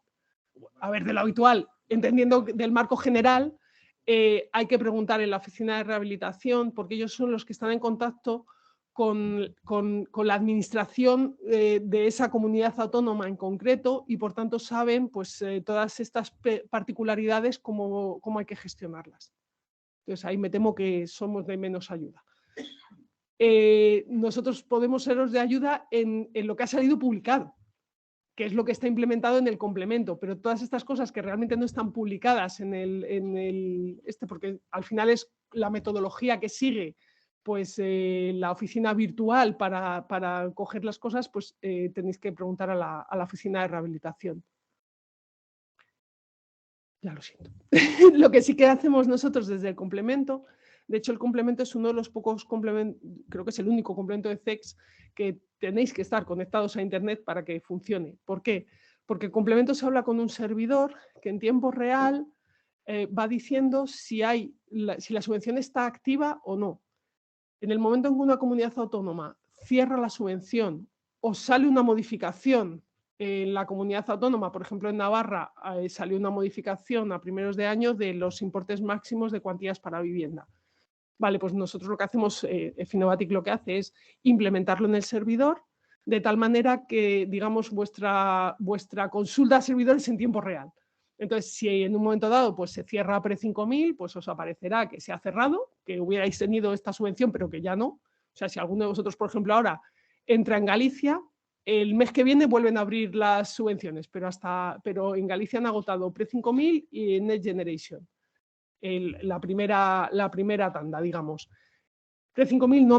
entendiendo del marco general, hay que preguntar en la oficina de rehabilitación, porque ellos son los que están en contacto con la administración de esa comunidad autónoma en concreto y por tanto saben pues, todas estas particularidades, cómo hay que gestionarlas. Entonces ahí me temo que somos de menos ayuda. Nosotros podemos seros de ayuda en lo que ha salido publicado, que es lo que está implementado en el complemento, pero todas estas cosas que realmente no están publicadas porque al final es la metodología que sigue pues la oficina virtual para coger las cosas, pues tenéis que preguntar a la oficina de rehabilitación. Ya lo siento. Lo que sí que hacemos nosotros desde el complemento, de hecho el complemento es uno de los pocos complementos, creo que es el único complemento de CEX que tenéis que estar conectados a internet para que funcione. ¿Por qué? Porque el complemento se habla con un servidor que en tiempo real va diciendo si la subvención está activa o no. En el momento en que una comunidad autónoma cierra la subvención o sale una modificación en la comunidad autónoma, por ejemplo en Navarra salió una modificación a primeros de año de los importes máximos de cuantías para vivienda. Vale, pues nosotros lo que hacemos, Finovatic lo que hace es implementarlo en el servidor de tal manera que, digamos, vuestra consulta al servidor es en tiempo real. Entonces, si en un momento dado pues, se cierra Pre-5000, pues os aparecerá que se ha cerrado, que hubierais tenido esta subvención, pero que ya no. O sea, si alguno de vosotros, por ejemplo, ahora entra en Galicia, el mes que viene vuelven a abrir las subvenciones, pero en Galicia han agotado Pre-5000 y Next Generation. La primera tanda, digamos. Pre-5000 no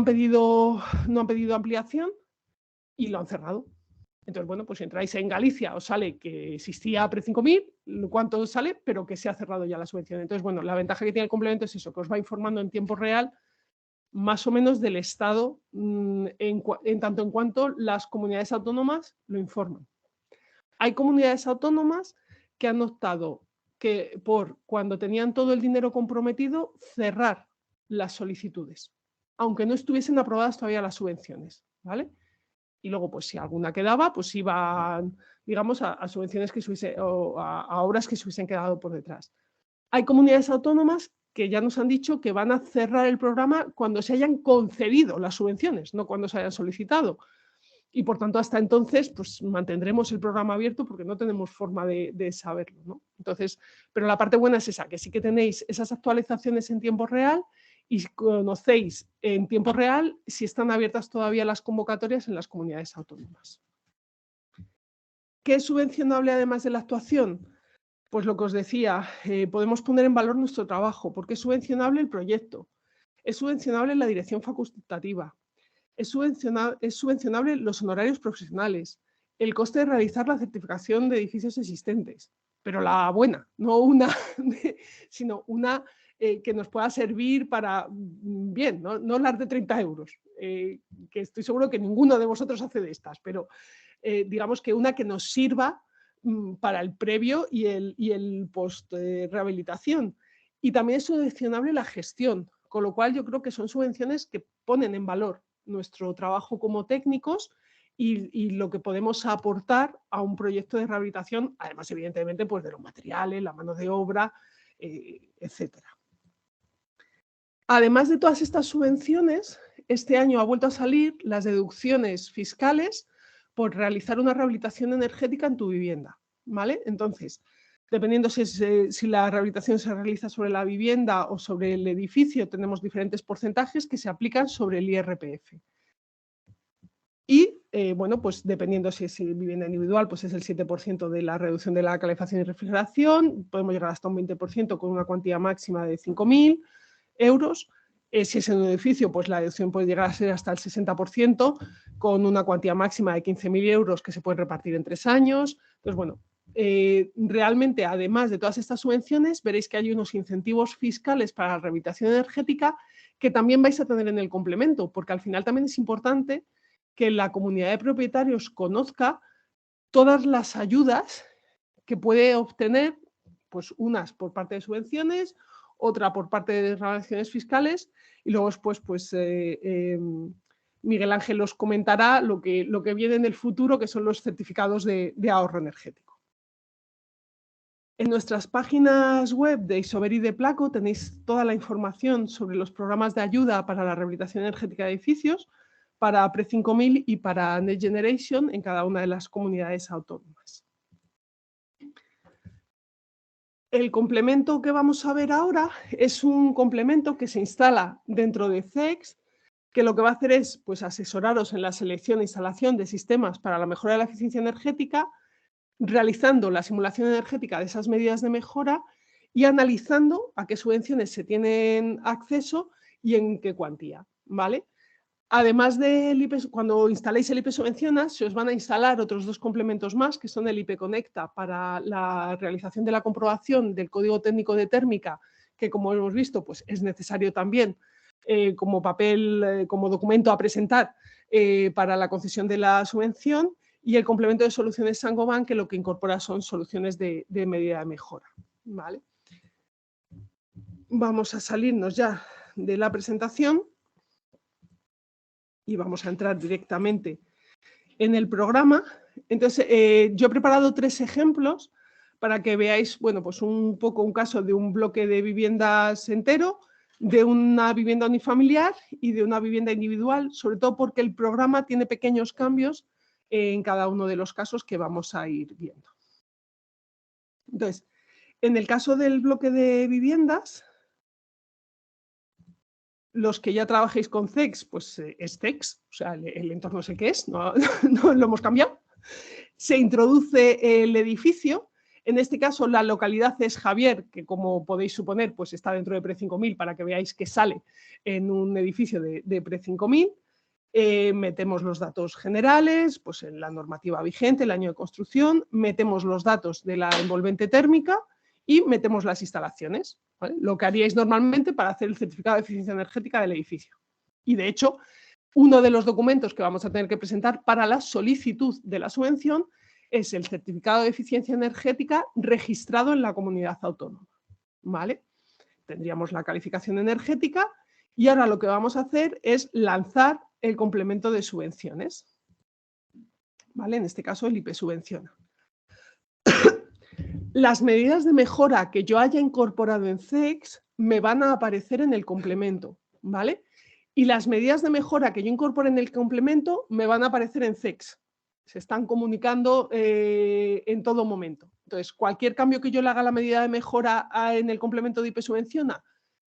han pedido ampliación y lo han cerrado. Entonces, bueno, pues si entráis en Galicia os sale que existía Pre-5000, cuánto sale, pero que se ha cerrado ya la subvención. Entonces, bueno, la ventaja que tiene el complemento es eso, que os va informando en tiempo real más o menos del estado en tanto en cuanto las comunidades autónomas lo informan. Hay comunidades autónomas que han optado que por cuando tenían todo el dinero comprometido cerrar las solicitudes, aunque no estuviesen aprobadas todavía las subvenciones, ¿vale? Y luego, pues si alguna quedaba, pues iban, digamos, a subvenciones que o a obras que se hubiesen quedado por detrás. Hay comunidades autónomas que ya nos han dicho que van a cerrar el programa cuando se hayan concedido las subvenciones, no cuando se hayan solicitado. Y por tanto, hasta entonces, pues mantendremos el programa abierto porque no tenemos forma de saberlo, ¿no? Entonces, pero la parte buena es esa, que sí que tenéis esas actualizaciones en tiempo real y conocéis en tiempo real si están abiertas todavía las convocatorias en las comunidades autónomas. ¿Qué es subvencionable además de la actuación? Pues lo que os decía, podemos poner en valor nuestro trabajo, porque es subvencionable el proyecto, es subvencionable la dirección facultativa, es subvencionable los honorarios profesionales, el coste de realizar la certificación de edificios existentes, pero la buena, no una, sino una que nos pueda servir para bien, no las de 30 euros, que estoy seguro que ninguno de vosotros hace de estas, pero digamos que una que nos sirva para el previo y el post-rehabilitación. Y también es subvencionable la gestión, con lo cual yo creo que son subvenciones que ponen en valor nuestro trabajo como técnicos y lo que podemos aportar a un proyecto de rehabilitación, además evidentemente pues de los materiales, la mano de obra, etcétera. Además de todas estas subvenciones, este año ha vuelto a salir las deducciones fiscales por realizar una rehabilitación energética en tu vivienda, ¿vale? Entonces, dependiendo si la rehabilitación se realiza sobre la vivienda o sobre el edificio, tenemos diferentes porcentajes que se aplican sobre el IRPF. Y, bueno, pues dependiendo si es vivienda individual, pues es el 7% de la reducción de la calefacción y refrigeración, podemos llegar hasta un 20% con una cuantía máxima de 5.000 euros. Si es en un edificio, pues la deducción puede llegar a ser hasta el 60%, con una cuantía máxima de 15.000 euros que se puede repartir en 3 años. Entonces, bueno, realmente, además de todas estas subvenciones, veréis que hay unos incentivos fiscales para la rehabilitación energética que también vais a tener en el complemento, porque al final también es importante que la comunidad de propietarios conozca todas las ayudas que puede obtener, pues unas por parte de subvenciones, otra por parte de desgravaciones fiscales, y luego después pues, Miguel Ángel os comentará lo que viene en el futuro, que son los certificados de ahorro energético. En nuestras páginas web de Isover y de Placo tenéis toda la información sobre los programas de ayuda para la rehabilitación energética de edificios, para Pre-5000 y para Next Generation en cada una de las comunidades autónomas. El complemento que vamos a ver ahora es un complemento que se instala dentro de CEX, que lo que va a hacer es pues, asesoraros en la selección e instalación de sistemas para la mejora de la eficiencia energética, realizando la simulación energética de esas medidas de mejora y analizando a qué subvenciones se tienen acceso y en qué cuantía, ¿vale? Además del IP, cuando instaléis el IP Subvenciona, se os van a instalar otros dos complementos más, que son el IP Conecta para la realización de la comprobación del código técnico de térmica, que como hemos visto, pues es necesario también como papel, como documento a presentar para la concesión de la subvención, y el complemento de soluciones Saint-Gobain, que lo que incorpora son soluciones de medida de mejora, ¿vale? Vamos a salirnos ya de la presentación y vamos a entrar directamente en el programa. Entonces, yo he preparado 3 ejemplos para que veáis, bueno, pues un poco un caso de un bloque de viviendas entero, de una vivienda unifamiliar y de una vivienda individual, sobre todo porque el programa tiene pequeños cambios en cada uno de los casos que vamos a ir viendo. Entonces, en el caso del bloque de viviendas, los que ya trabajéis con CEX, pues es CEX, o sea, el entorno sé qué es, no lo hemos cambiado. Se introduce el edificio, en este caso la localidad es Javier, que como podéis suponer, pues está dentro de Pre-5000 para que veáis que sale en un edificio de Pre-5000. Metemos los datos generales, pues en la normativa vigente, el año de construcción, metemos los datos de la envolvente térmica y metemos las instalaciones, ¿vale? Lo que haríais normalmente para hacer el certificado de eficiencia energética del edificio. Y de hecho, uno de los documentos que vamos a tener que presentar para la solicitud de la subvención es el certificado de eficiencia energética registrado en la comunidad autónoma, ¿vale? Tendríamos la calificación energética y ahora lo que vamos a hacer es lanzar el complemento de subvenciones, ¿vale? En este caso el IP Subvenciona. Las medidas de mejora que yo haya incorporado en CEX me van a aparecer en el complemento, ¿vale? Y las medidas de mejora que yo incorpore en el complemento me van a aparecer en CEX. Se están comunicando en todo momento. Entonces, cualquier cambio que yo le haga a la medida de mejora en el complemento de IP Subvenciona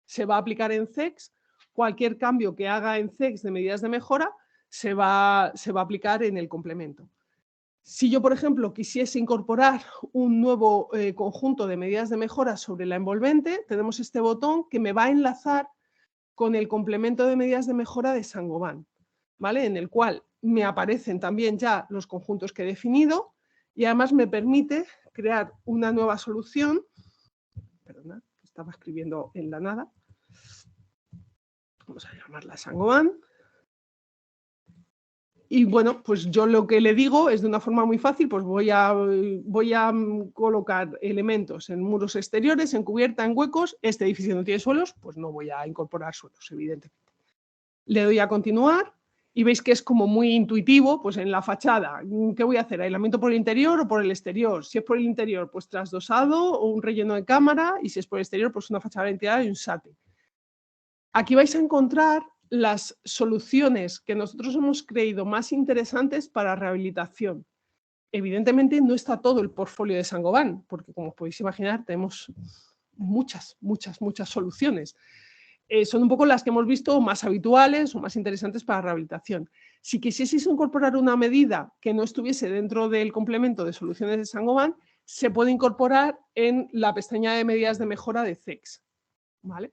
se va a aplicar en CEX. Cualquier cambio que haga en CEX de medidas de mejora se va a aplicar en el complemento. Si yo, por ejemplo, quisiese incorporar un nuevo conjunto de medidas de mejora sobre la envolvente, tenemos este botón que me va a enlazar con el complemento de medidas de mejora de Saint-Gobain, ¿vale? En el cual me aparecen también ya los conjuntos que he definido y además me permite crear una nueva solución. Perdona, estaba escribiendo en la nada. Vamos a llamarla Saint-Gobain. Y bueno, pues yo lo que le digo es de una forma muy fácil, pues voy a colocar elementos en muros exteriores, en cubierta, en huecos. Este edificio no tiene suelos, pues no voy a incorporar suelos, evidentemente. Le doy a continuar y veis que es como muy intuitivo, pues en la fachada, ¿qué voy a hacer? ¿Aislamiento por el interior o por el exterior? Si es por el interior, pues trasdosado o un relleno de cámara, y si es por el exterior, pues una fachada ventilada y un SATE. Aquí vais a encontrar las soluciones que nosotros hemos creído más interesantes para rehabilitación. Evidentemente no está todo el portfolio de Saint-Gobain, porque como os podéis imaginar tenemos muchas soluciones. Son un poco las que hemos visto más habituales o más interesantes para rehabilitación. Si quisieseis incorporar una medida que no estuviese dentro del complemento de soluciones de Saint-Gobain, se puede incorporar en la pestaña de medidas de mejora de CEX, ¿vale?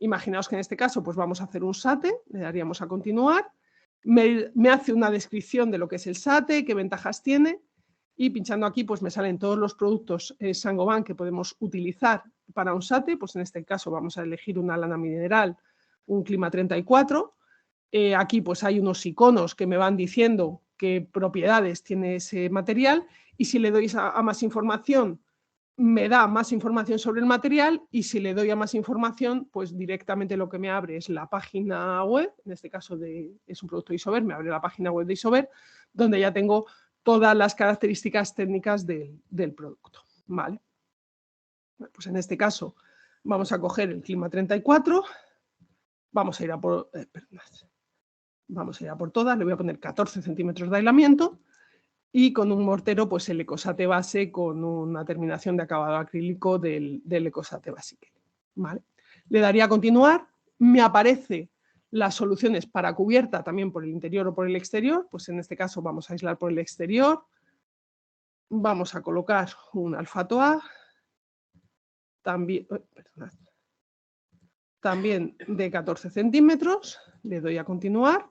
Imaginaos que en este caso pues vamos a hacer un SATE, le daríamos a continuar, me hace una descripción de lo que es el SATE, qué ventajas tiene, y pinchando aquí pues me salen todos los productos Saint-Gobain que podemos utilizar para un SATE. Pues en este caso vamos a elegir una lana mineral, un Clima 34. Aquí pues hay unos iconos que me van diciendo qué propiedades tiene ese material, y si le doy a más información, me da más información sobre el material, y si le doy a más información, pues directamente lo que me abre es la página web. En este caso es un producto Isover, me abre la página web de Isover, donde ya tengo todas las características técnicas del producto. ¿Vale? Pues en este caso vamos a coger el Clima 34, vamos a ir a por todas, le voy a poner 14 centímetros de aislamiento, y con un mortero pues el Ecosate base con una terminación de acabado acrílico del Ecosate Basique. ¿Vale? Le daría a continuar, me aparece las soluciones para cubierta también por el interior o por el exterior. Pues en este caso vamos a aislar por el exterior, vamos a colocar un alfato A, también de 14 centímetros, le doy a continuar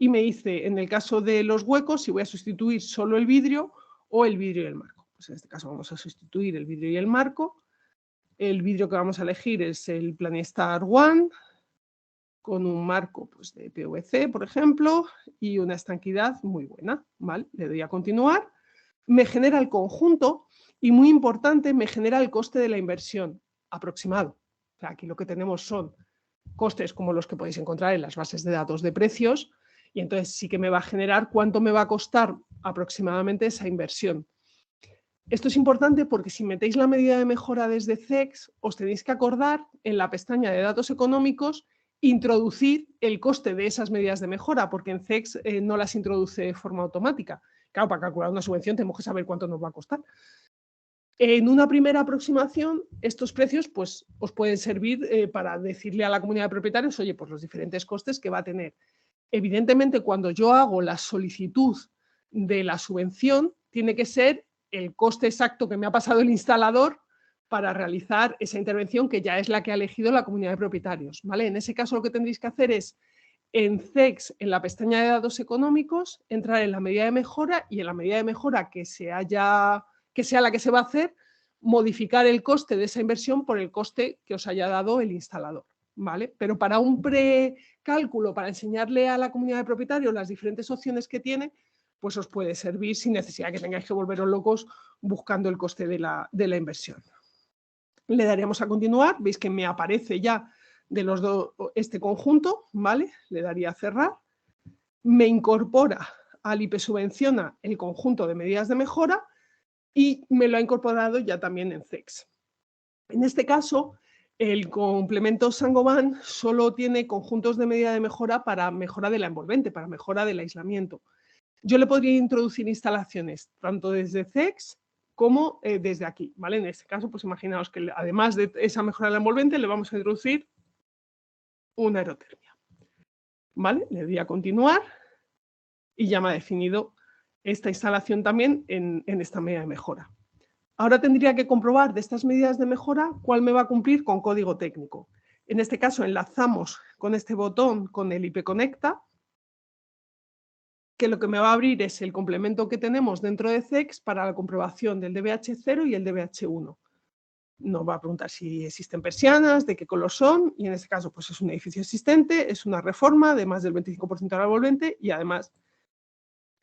y me dice, en el caso de los huecos, si voy a sustituir solo el vidrio o el vidrio y el marco. Pues en este caso vamos a sustituir el vidrio y el marco. El vidrio que vamos a elegir es el Planistar One, con un marco pues, de PVC, por ejemplo, y una estanquidad muy buena. ¿Vale? Le doy a continuar. Me genera el conjunto y, muy importante, me genera el coste de la inversión aproximado. O sea, aquí lo que tenemos son costes como los que podéis encontrar en las bases de datos de precios, y entonces sí que me va a generar cuánto me va a costar aproximadamente esa inversión. Esto es importante porque si metéis la medida de mejora desde CEX, os tenéis que acordar en la pestaña de datos económicos introducir el coste de esas medidas de mejora, porque en CEX no las introduce de forma automática. Claro, para calcular una subvención tenemos que saber cuánto nos va a costar. En una primera aproximación, estos precios pues, os pueden servir para decirle a la comunidad de propietarios, oye, pues los diferentes costes que va a tener. Evidentemente, cuando yo hago la solicitud de la subvención, tiene que ser el coste exacto que me ha pasado el instalador para realizar esa intervención, que ya es la que ha elegido la comunidad de propietarios. ¿Vale? En ese caso, lo que tendréis que hacer es, en CEX, en la pestaña de datos económicos, entrar en la medida de mejora, y en la medida de mejora que sea la que se va a hacer, modificar el coste de esa inversión por el coste que os haya dado el instalador. ¿Vale? Pero para un precálculo, para enseñarle a la comunidad de propietarios las diferentes opciones que tiene, pues os puede servir sin necesidad que tengáis que volveros locos buscando el coste de la inversión. Le daríamos a continuar, veis que me aparece ya de los dos este conjunto, ¿vale? Le daría a cerrar, me incorpora al IP Subvenciona el conjunto de medidas de mejora y me lo ha incorporado ya también en CEX. En este caso, el complemento Saint-Gobain solo tiene conjuntos de medida de mejora para mejora de la envolvente, para mejora del aislamiento. Yo le podría introducir instalaciones tanto desde CEX como desde aquí, ¿vale? En este caso, pues imaginaos que además de esa mejora de la envolvente, le vamos a introducir una aerotermia. ¿Vale? Le doy a continuar y ya me ha definido esta instalación también en esta medida de mejora. Ahora tendría que comprobar de estas medidas de mejora cuál me va a cumplir con código técnico. En este caso enlazamos con este botón con el IP Conecta, que lo que me va a abrir es el complemento que tenemos dentro de CEX para la comprobación del DBH0 y el DBH1. Nos va a preguntar si existen persianas, de qué color son, y en este caso pues es un edificio existente, es una reforma de más del 25% de la envolvente, y además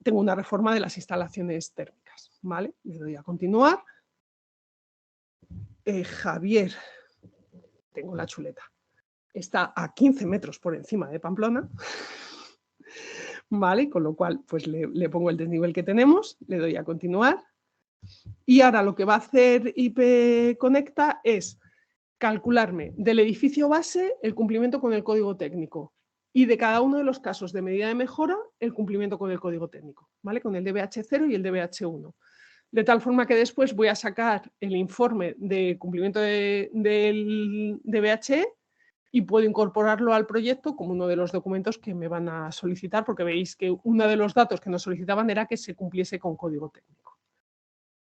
tengo una reforma de las instalaciones térmicas. ¿Vale? Le doy a continuar. Javier, tengo la chuleta, está a 15 metros por encima de Pamplona, ¿vale? Con lo cual pues le pongo el desnivel que tenemos, le doy a continuar, y ahora lo que va a hacer IP Conecta es calcularme del edificio base el cumplimiento con el código técnico, y de cada uno de los casos de medida de mejora el cumplimiento con el código técnico, ¿vale? Con el DBH0 y el DBH1. De tal forma que después voy a sacar el informe de cumplimiento del DBH y puedo incorporarlo al proyecto como uno de los documentos que me van a solicitar, porque veis que uno de los datos que nos solicitaban era que se cumpliese con código técnico.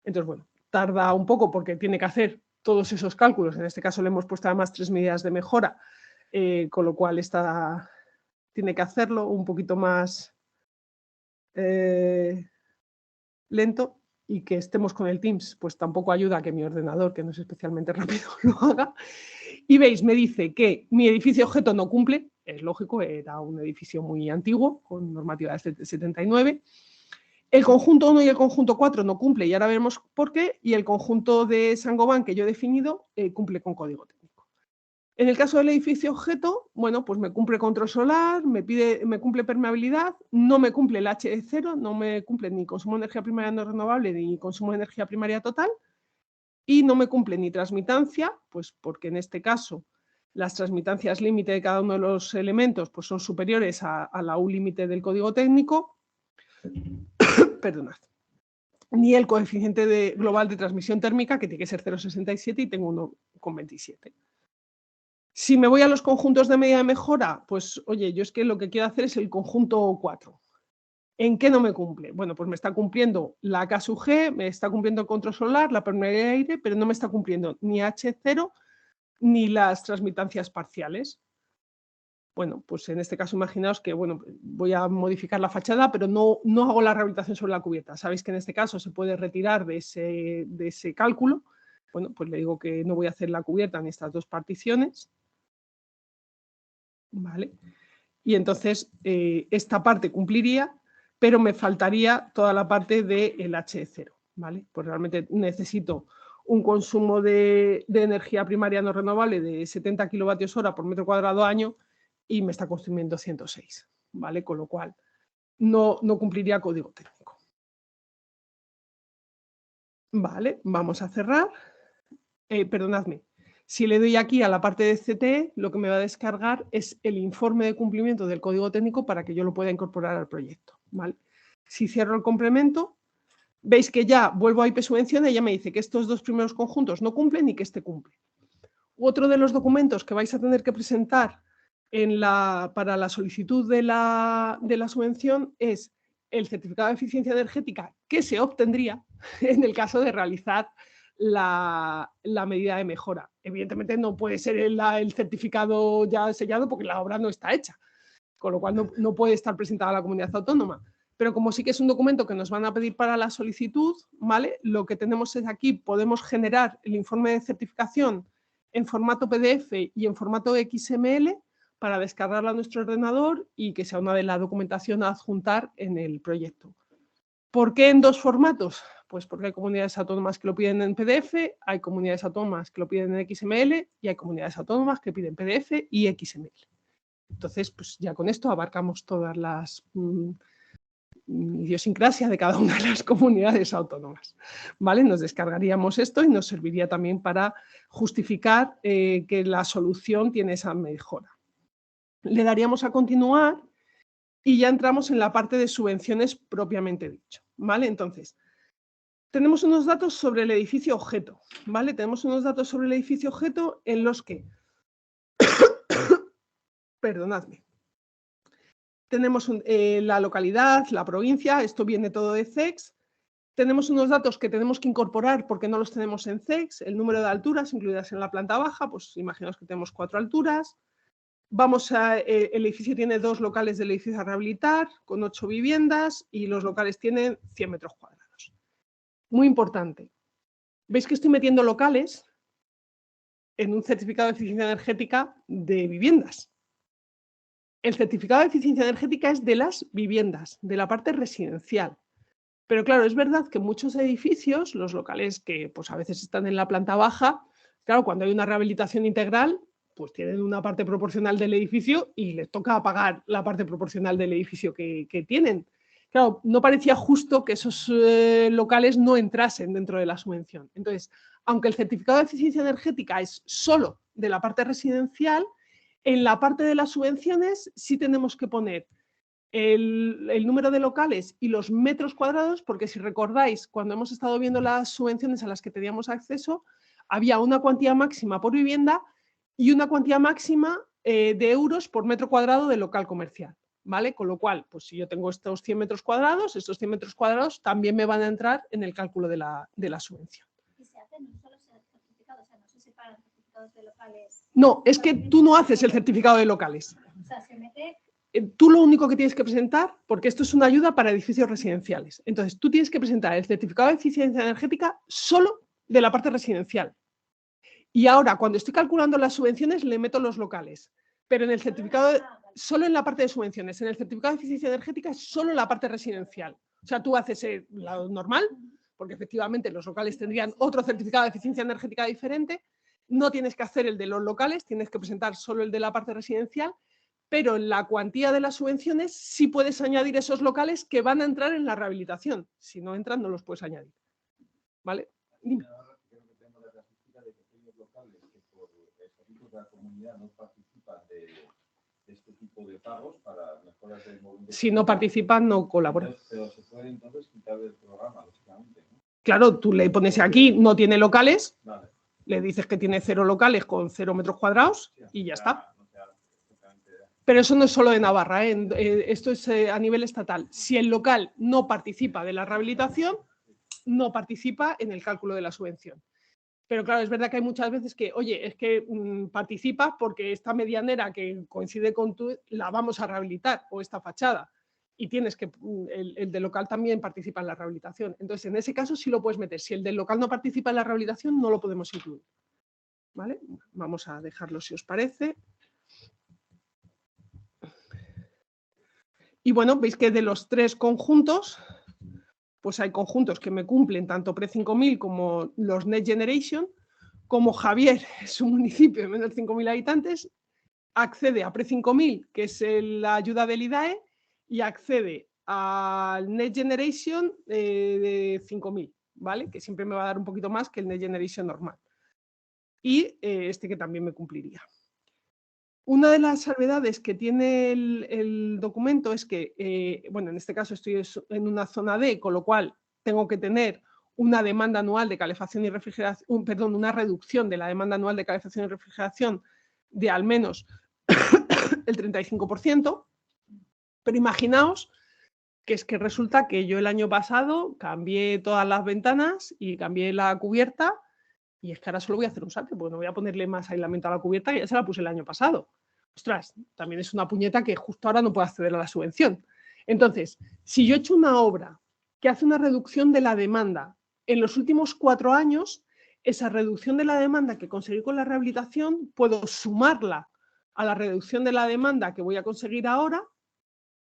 Entonces, bueno, tarda un poco porque tiene que hacer todos esos cálculos. En este caso le hemos puesto además 3 medidas de mejora, con lo cual tiene que hacerlo un poquito más lento. y que estemos con el Teams, pues tampoco ayuda a que mi ordenador, que no es especialmente rápido, lo haga. Y veis, me dice que mi edificio objeto no cumple, es lógico, era un edificio muy antiguo, con normativa de 79. El conjunto 1 y el conjunto 4 no cumple, y ahora veremos por qué, y el conjunto de Saint-Gobain que yo he definido cumple con código técnico. En el caso del edificio objeto, bueno, pues me cumple control solar, me cumple permeabilidad, no me cumple el H0, no me cumple ni consumo de energía primaria no renovable ni consumo de energía primaria total, y no me cumple ni transmitancia, pues porque en este caso las transmitancias límite de cada uno de los elementos pues son superiores a la U límite del código técnico, perdonad, ni el coeficiente global de transmisión térmica, que tiene que ser 0,67 y tengo 1,27. Si me voy a los conjuntos de medida de mejora, pues oye, yo es que lo que quiero hacer es el conjunto 4. ¿En qué no me cumple? Bueno, pues me está cumpliendo la K sub G, me está cumpliendo el control solar, la permeabilidad de aire, pero no me está cumpliendo ni H0 ni las transmitancias parciales. Bueno, pues en este caso imaginaos que bueno, voy a modificar la fachada, pero no hago la rehabilitación sobre la cubierta. Sabéis que en este caso se puede retirar de ese cálculo. Bueno, pues le digo que no voy a hacer la cubierta ni estas dos particiones. ¿Vale? Y entonces esta parte cumpliría, pero me faltaría toda la parte del H0. ¿Vale? Pues realmente necesito un consumo de energía primaria no renovable de 70 kilovatios hora por metro cuadrado año y me está consumiendo 106. ¿Vale? Con lo cual no cumpliría código técnico. Vale, vamos a cerrar. Perdonadme. Si le doy aquí a la parte de CTE, lo que me va a descargar es el informe de cumplimiento del código técnico para que yo lo pueda incorporar al proyecto. ¿Vale? Si cierro el complemento, veis que ya vuelvo a IP subvención y ya me dice que estos dos primeros conjuntos no cumplen y que este cumple. Otro de los documentos que vais a tener que presentar para la solicitud de la subvención es el certificado de eficiencia energética que se obtendría en el caso de realizar la medida de mejora. Evidentemente no puede ser el certificado ya sellado porque la obra no está hecha, con lo cual no puede estar presentada a la comunidad autónoma. Pero como sí que es un documento que nos van a pedir para la solicitud, ¿vale? Lo que tenemos es aquí, podemos generar el informe de certificación en formato PDF y en formato XML para descargarlo a nuestro ordenador y que sea una de la documentación a adjuntar en el proyecto. ¿Por qué en dos formatos? Pues porque hay comunidades autónomas que lo piden en PDF, hay comunidades autónomas que lo piden en XML y hay comunidades autónomas que piden PDF y XML. Entonces, pues ya con esto abarcamos todas las idiosincrasias de cada una de las comunidades autónomas. ¿Vale? Nos descargaríamos esto y nos serviría también para justificar que la solución tiene esa mejora. Le daríamos a continuar y ya entramos en la parte de subvenciones propiamente dicho. ¿Vale? Entonces, tenemos unos datos sobre el edificio objeto. ¿Vale? Tenemos unos datos sobre el edificio objeto en los que perdonadme. Tenemos la localidad, la provincia, esto viene todo de CEX. Tenemos unos datos que tenemos que incorporar porque no los tenemos en CEX, el número de alturas incluidas en la planta baja, pues imaginaos que tenemos 4 alturas. El edificio tiene 2 locales del edificio a rehabilitar, con 8 viviendas y los locales tienen 100 metros cuadrados. Muy importante. ¿Veis que estoy metiendo locales en un certificado de eficiencia energética de viviendas? El certificado de eficiencia energética es de las viviendas, de la parte residencial. Pero claro, es verdad que muchos edificios, los locales que pues, a veces están en la planta baja, claro, cuando hay una rehabilitación integral, pues tienen una parte proporcional del edificio y les toca pagar la parte proporcional del edificio que tienen. Claro, no parecía justo que esos locales no entrasen dentro de la subvención. Entonces, aunque el certificado de eficiencia energética es solo de la parte residencial, en la parte de las subvenciones sí tenemos que poner el número de locales y los metros cuadrados, porque si recordáis, cuando hemos estado viendo las subvenciones a las que teníamos acceso, había una cuantía máxima por vivienda y una cuantía máxima de euros por metro cuadrado de local comercial, ¿vale? Con lo cual, pues si yo tengo estos 100 metros cuadrados, estos 100 metros cuadrados también me van a entrar en el cálculo de la subvención. ¿Y se hace no solo certificados, o sea, no se separan certificados de locales? No, es que tú no haces el certificado de locales. O sea, se mete tú lo único que tienes que presentar, porque esto es una ayuda para edificios residenciales, entonces tú tienes que presentar el certificado de eficiencia energética solo de la parte residencial. Y ahora, cuando estoy calculando las subvenciones, le meto los locales. Pero en el certificado, solo en la parte de subvenciones, en el certificado de eficiencia energética es solo la parte residencial. O sea, tú haces lo normal, porque efectivamente los locales tendrían otro certificado de eficiencia energética diferente. No tienes que hacer el de los locales, tienes que presentar solo el de la parte residencial, pero en la cuantía de las subvenciones sí puedes añadir esos locales que van a entrar en la rehabilitación. Si no entran, no los puedes añadir. ¿Vale? Dime. La comunidad no participa de este tipo de pagos para mejoras del movimiento. Si no participan, no colaboran. Pero se puede entonces quitar del programa, lógicamente, ¿no? Claro, tú le pones aquí, no tiene locales, Vale. le dices que tiene 0 locales con 0 metros cuadrados y ya está. Pero eso no es solo de Navarra, esto es a nivel estatal. Si el local no participa de la rehabilitación, no participa en el cálculo de la subvención. Pero claro, es verdad que hay muchas veces que, oye, es que participas porque esta medianera que coincide con tú la vamos a rehabilitar, o esta fachada, y tienes que, el del local también participa en la rehabilitación. Entonces, en ese caso sí lo puedes meter. Si el del local no participa en la rehabilitación, no lo podemos incluir. ¿Vale? Vamos a dejarlo si os parece. Y bueno, veis que de los 3 conjuntos, pues hay conjuntos que me cumplen tanto Pre-5000 como los Next Generation. Como Javier es un municipio de menos de 5.000 habitantes, accede a Pre-5000, que es la ayuda del IDAE, y accede al Next Generation de 5.000, ¿vale? Que siempre me va a dar un poquito más que el Next Generation normal. Y este que también me cumpliría. Una de las salvedades que tiene el documento es que, bueno, en este caso estoy en una zona D, con lo cual tengo que tener una demanda anual de calefacción y refrigeración, perdón, una reducción de la demanda anual de calefacción y refrigeración de al menos el 35%, pero imaginaos que es que resulta que yo el año pasado cambié todas las ventanas y cambié la cubierta. Y es que ahora solo voy a hacer un salto, porque no voy a ponerle más aislamiento a la cubierta, que ya se la puse el año pasado. Ostras, también es una puñeta que justo ahora no puedo acceder a la subvención. Entonces, si yo he hecho una obra que hace una reducción de la demanda en los últimos 4 años, esa reducción de la demanda que conseguí con la rehabilitación, puedo sumarla a la reducción de la demanda que voy a conseguir ahora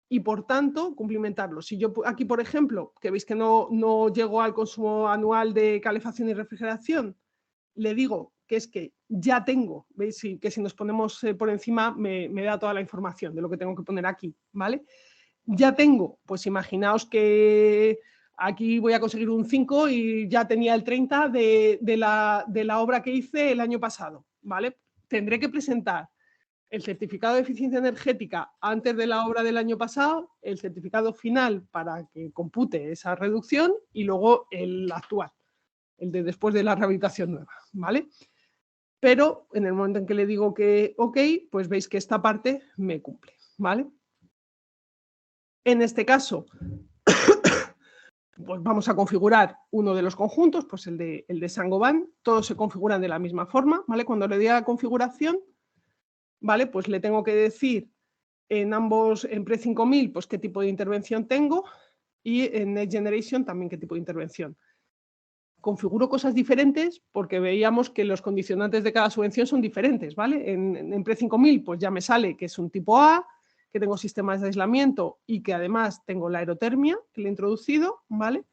y, por tanto, cumplimentarlo. Si yo aquí, por ejemplo, que veis que no llego al consumo anual de calefacción y refrigeración, le digo que es que ya tengo, veis que si nos ponemos por encima me da toda la información de lo que tengo que poner aquí, ¿vale? Ya tengo, pues imaginaos que aquí voy a conseguir un 5 y ya tenía el 30 de la obra que hice el año pasado, ¿vale? Tendré que presentar el certificado de eficiencia energética antes de la obra del año pasado, el certificado final para que compute esa reducción y luego el actual, el de después de la rehabilitación nueva, ¿vale? Pero en el momento en que le digo que ok, pues veis que esta parte me cumple, ¿vale? En este caso, pues vamos a configurar uno de los conjuntos, pues el de Saint-Gobain. Todos se configuran de la misma forma, ¿vale? Cuando le diga configuración, ¿vale? Pues le tengo que decir en ambos, en Pre-5000, pues qué tipo de intervención tengo, y en Next Generation también qué tipo de intervención. Configuro cosas diferentes porque veíamos que los condicionantes de cada subvención son diferentes, ¿vale? En Pre-5000 pues ya me sale que es un tipo A, que tengo sistemas de aislamiento y que además tengo la aerotermia, que le he introducido, ¿vale?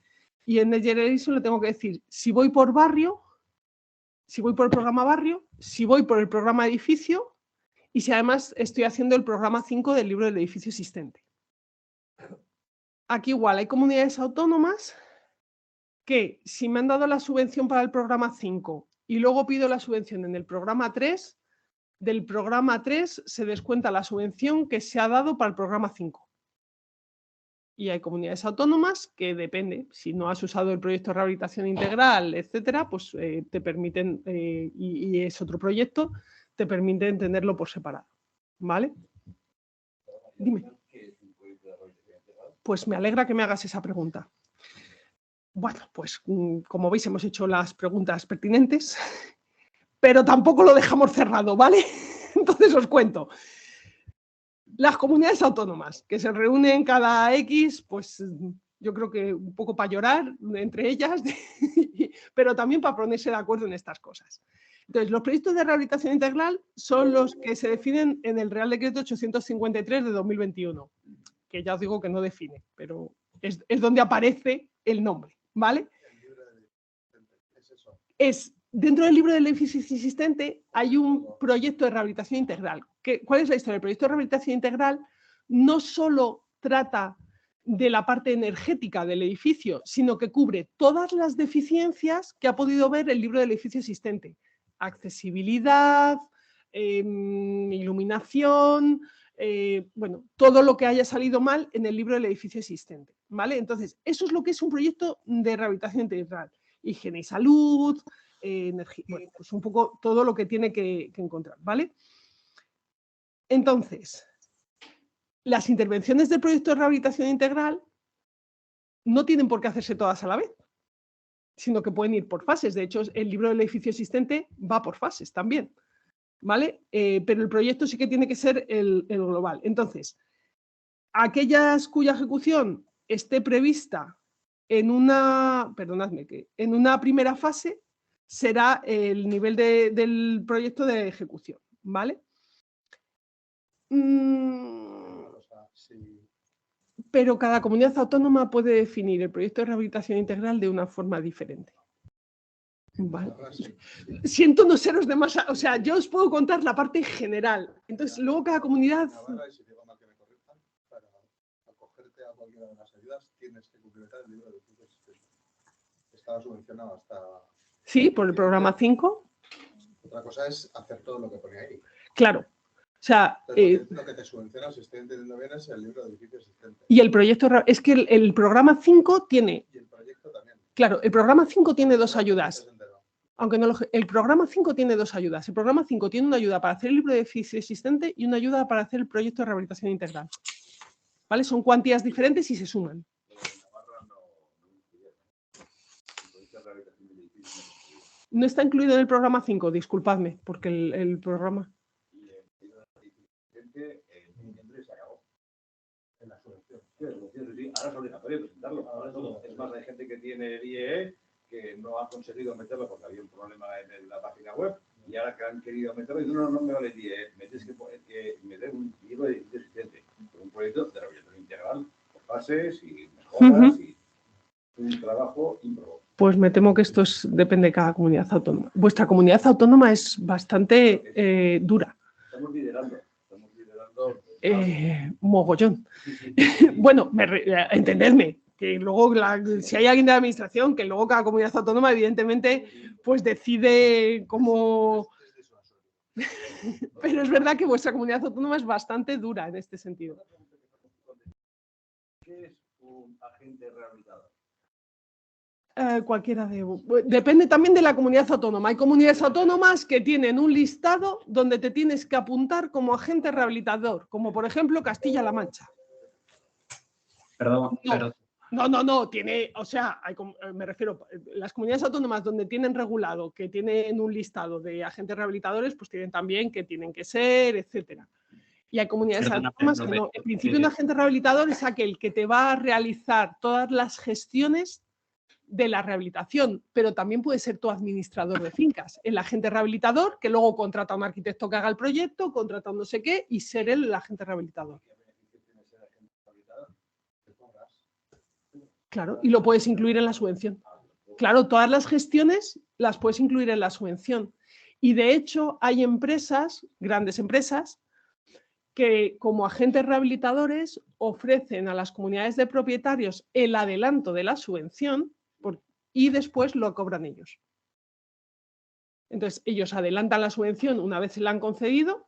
Y en Next Generation le tengo que decir si voy por barrio, si voy por el programa barrio, si voy por el programa edificio y si además estoy haciendo el programa 5 del libro del edificio existente. Aquí igual hay comunidades autónomas que si me han dado la subvención para el programa 5 y luego pido la subvención en el programa 3, del programa 3 se descuenta la subvención que se ha dado para el programa 5. Y hay comunidades autónomas que depende, si no has usado el proyecto de rehabilitación integral, etcétera, pues te permiten, y es otro proyecto, te permiten tenerlo por separado, ¿vale? Dime. Pues me alegra que me hagas esa pregunta. Bueno, pues como veis hemos hecho las preguntas pertinentes, pero tampoco lo dejamos cerrado, ¿vale? Entonces os cuento. las comunidades autónomas, que se reúnen cada X, pues yo creo que un poco para llorar entre ellas, pero también para ponerse de acuerdo en estas cosas. Entonces, los proyectos de rehabilitación integral son los que se definen en el Real Decreto 853 de 2021, que ya os digo que no define, pero es donde aparece el nombre, ¿vale? Dentro del libro del edificio existente hay un proyecto de rehabilitación integral. ¿Cuál es la historia? El proyecto de rehabilitación integral no solo trata de la parte energética del edificio, sino que cubre todas las deficiencias que ha podido ver el libro del edificio existente. Accesibilidad, iluminación, bueno, todo lo que haya salido mal en el libro del edificio existente, ¿vale? Entonces, eso es lo que es un proyecto de rehabilitación integral. Higiene y salud, energía, bueno, pues un poco todo lo que tiene que encontrar, ¿vale? Entonces, las intervenciones del proyecto de rehabilitación integral no tienen por qué hacerse todas a la vez, sino que pueden ir por fases. De hecho, el libro del edificio existente va por fases también, ¿vale? Pero el proyecto sí que tiene que ser el global. Entonces, aquellas cuya ejecución esté prevista en una, perdonadme, en una primera fase, será el nivel del proyecto de ejecución, ¿vale? Pero cada comunidad autónoma puede definir el proyecto de rehabilitación integral de una forma diferente. Vale. Siento no seros demasiado, o sea, yo os puedo contar la parte general. Entonces, luego cada comunidad... Para acogerte a cualquiera de las ayudas, tienes que completar el libro de edificio existente. Estaba subvencionado hasta... Sí, por el programa 5. Otra cosa es hacer todo lo que pone ahí. Claro. O sea, lo que te subvenciona, si estoy entendiendo bien, es el libro de edificio existente. Y el proyecto, es que el programa 5 tiene... Y el proyecto también. Claro, el programa 5 tiene dos ayudas. Aunque no el programa 5 tiene dos ayudas. El programa 5 tiene una ayuda para hacer el libro de edificio existente y una ayuda para hacer el proyecto de rehabilitación integral. ¿Vale? Son cuantías diferentes y se suman. No está incluido en el programa 5, disculpadme, porque el programa... Ahora es obligatorio presentarlo. Ahora todo. Es más, hay gente que tiene el IEE que no ha conseguido meterlo porque había un problema en la página web y ahora que han querido meterlo y no me vale el IEE. Me tienes que meter un libro de existente, un proyecto de rehabilitación integral, por fases y mejoras y un trabajo ímprobo. Pues me temo que esto depende de cada comunidad autónoma. Vuestra comunidad autónoma es bastante dura. Estamos liderando. Mogollón. Bueno, entendedme, que luego si hay alguien de la administración, que luego cada comunidad autónoma evidentemente pues decide cómo... Pero es verdad que vuestra comunidad autónoma es bastante dura en este sentido. ¿Qué es un agente rehabilitador? Cualquiera de... Depende también de la comunidad autónoma. Hay comunidades autónomas que tienen un listado donde te tienes que apuntar como agente rehabilitador, como por ejemplo Castilla-La Mancha. Perdón. No, tiene, o sea, me refiero, las comunidades autónomas donde tienen regulado, que tienen un listado de agentes rehabilitadores, pues tienen también que tienen que ser, etcétera. Y hay comunidades autónomas que no. En principio, un agente rehabilitador es aquel que te va a realizar todas las gestiones de la rehabilitación, pero también puede ser tu administrador de fincas. El agente rehabilitador, que luego contrata a un arquitecto que haga el proyecto, contrata a un no sé qué, y ser el agente rehabilitador. Claro, y lo puedes incluir en la subvención. Claro, todas las gestiones las puedes incluir en la subvención. Y de hecho hay empresas, grandes empresas, que como agentes rehabilitadores ofrecen a las comunidades de propietarios el adelanto de la subvención y después lo cobran ellos. Entonces, ellos adelantan la subvención una vez se la han concedido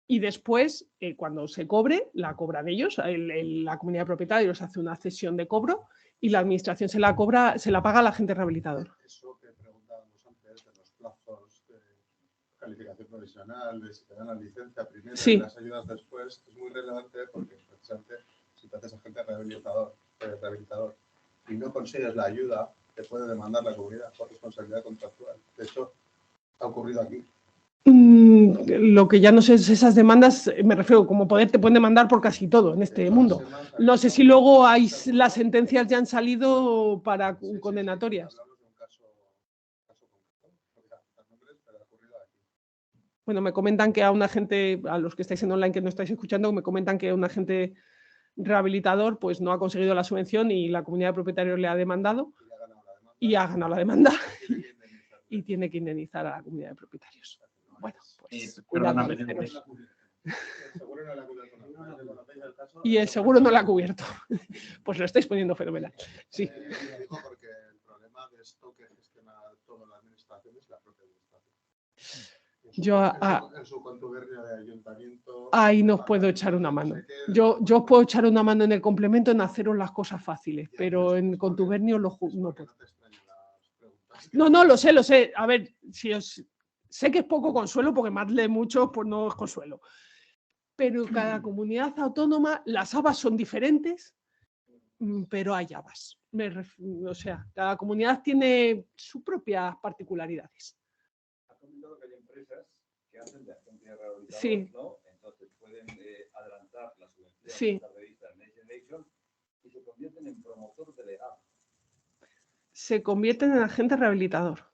y después, cuando se cobre, la cobran ellos. La comunidad de propietarios hace una cesión de cobro y la administración se la paga al agente rehabilitador. Eso que preguntábamos antes de los plazos de calificación provisional, de si te dan la licencia primero y las ayudas después, es muy relevante porque precisamente si te haces agente rehabilitador y no consigues la ayuda, te puede demandar la comunidad por responsabilidad contractual. De hecho, ha ocurrido aquí. Lo que ya no sé es esas demandas, me refiero, como poder te pueden demandar por casi todo en este mundo. No sé si luego las sentencias ya han salido para condenatorias. Bueno, me comentan que a un agente, a los que estáis en online que no estáis escuchando, me comentan que un agente rehabilitador pues no ha conseguido la subvención y la comunidad de propietarios le ha demandado y ha ganado la demanda y tiene que indemnizar a la comunidad de propietarios. Bueno, pues cuidado. Y el seguro no la ha cubierto. Pues lo estáis poniendo fenomenal. Sí. Porque el problema de esto que gestiona toda la administración es la propia administración. En su contubernio de ayuntamiento. Ahí nos puedo echar una mano. Yo os puedo echar una mano en el complemento en haceros las cosas fáciles, pero en contubernio no puedo. No, lo sé. A ver, sé que es poco consuelo, porque más de muchos, pues no es consuelo. Pero cada comunidad autónoma, las habas son diferentes, pero hay habas. O sea, cada comunidad tiene sus propias particularidades. Ha comentado que hay empresas que hacen de agencia rehabilitador, sí. ¿no? Entonces pueden adelantar la subvención sí. de la revista Nation y se convierten en promotor delegado. Se convierten en agente rehabilitador.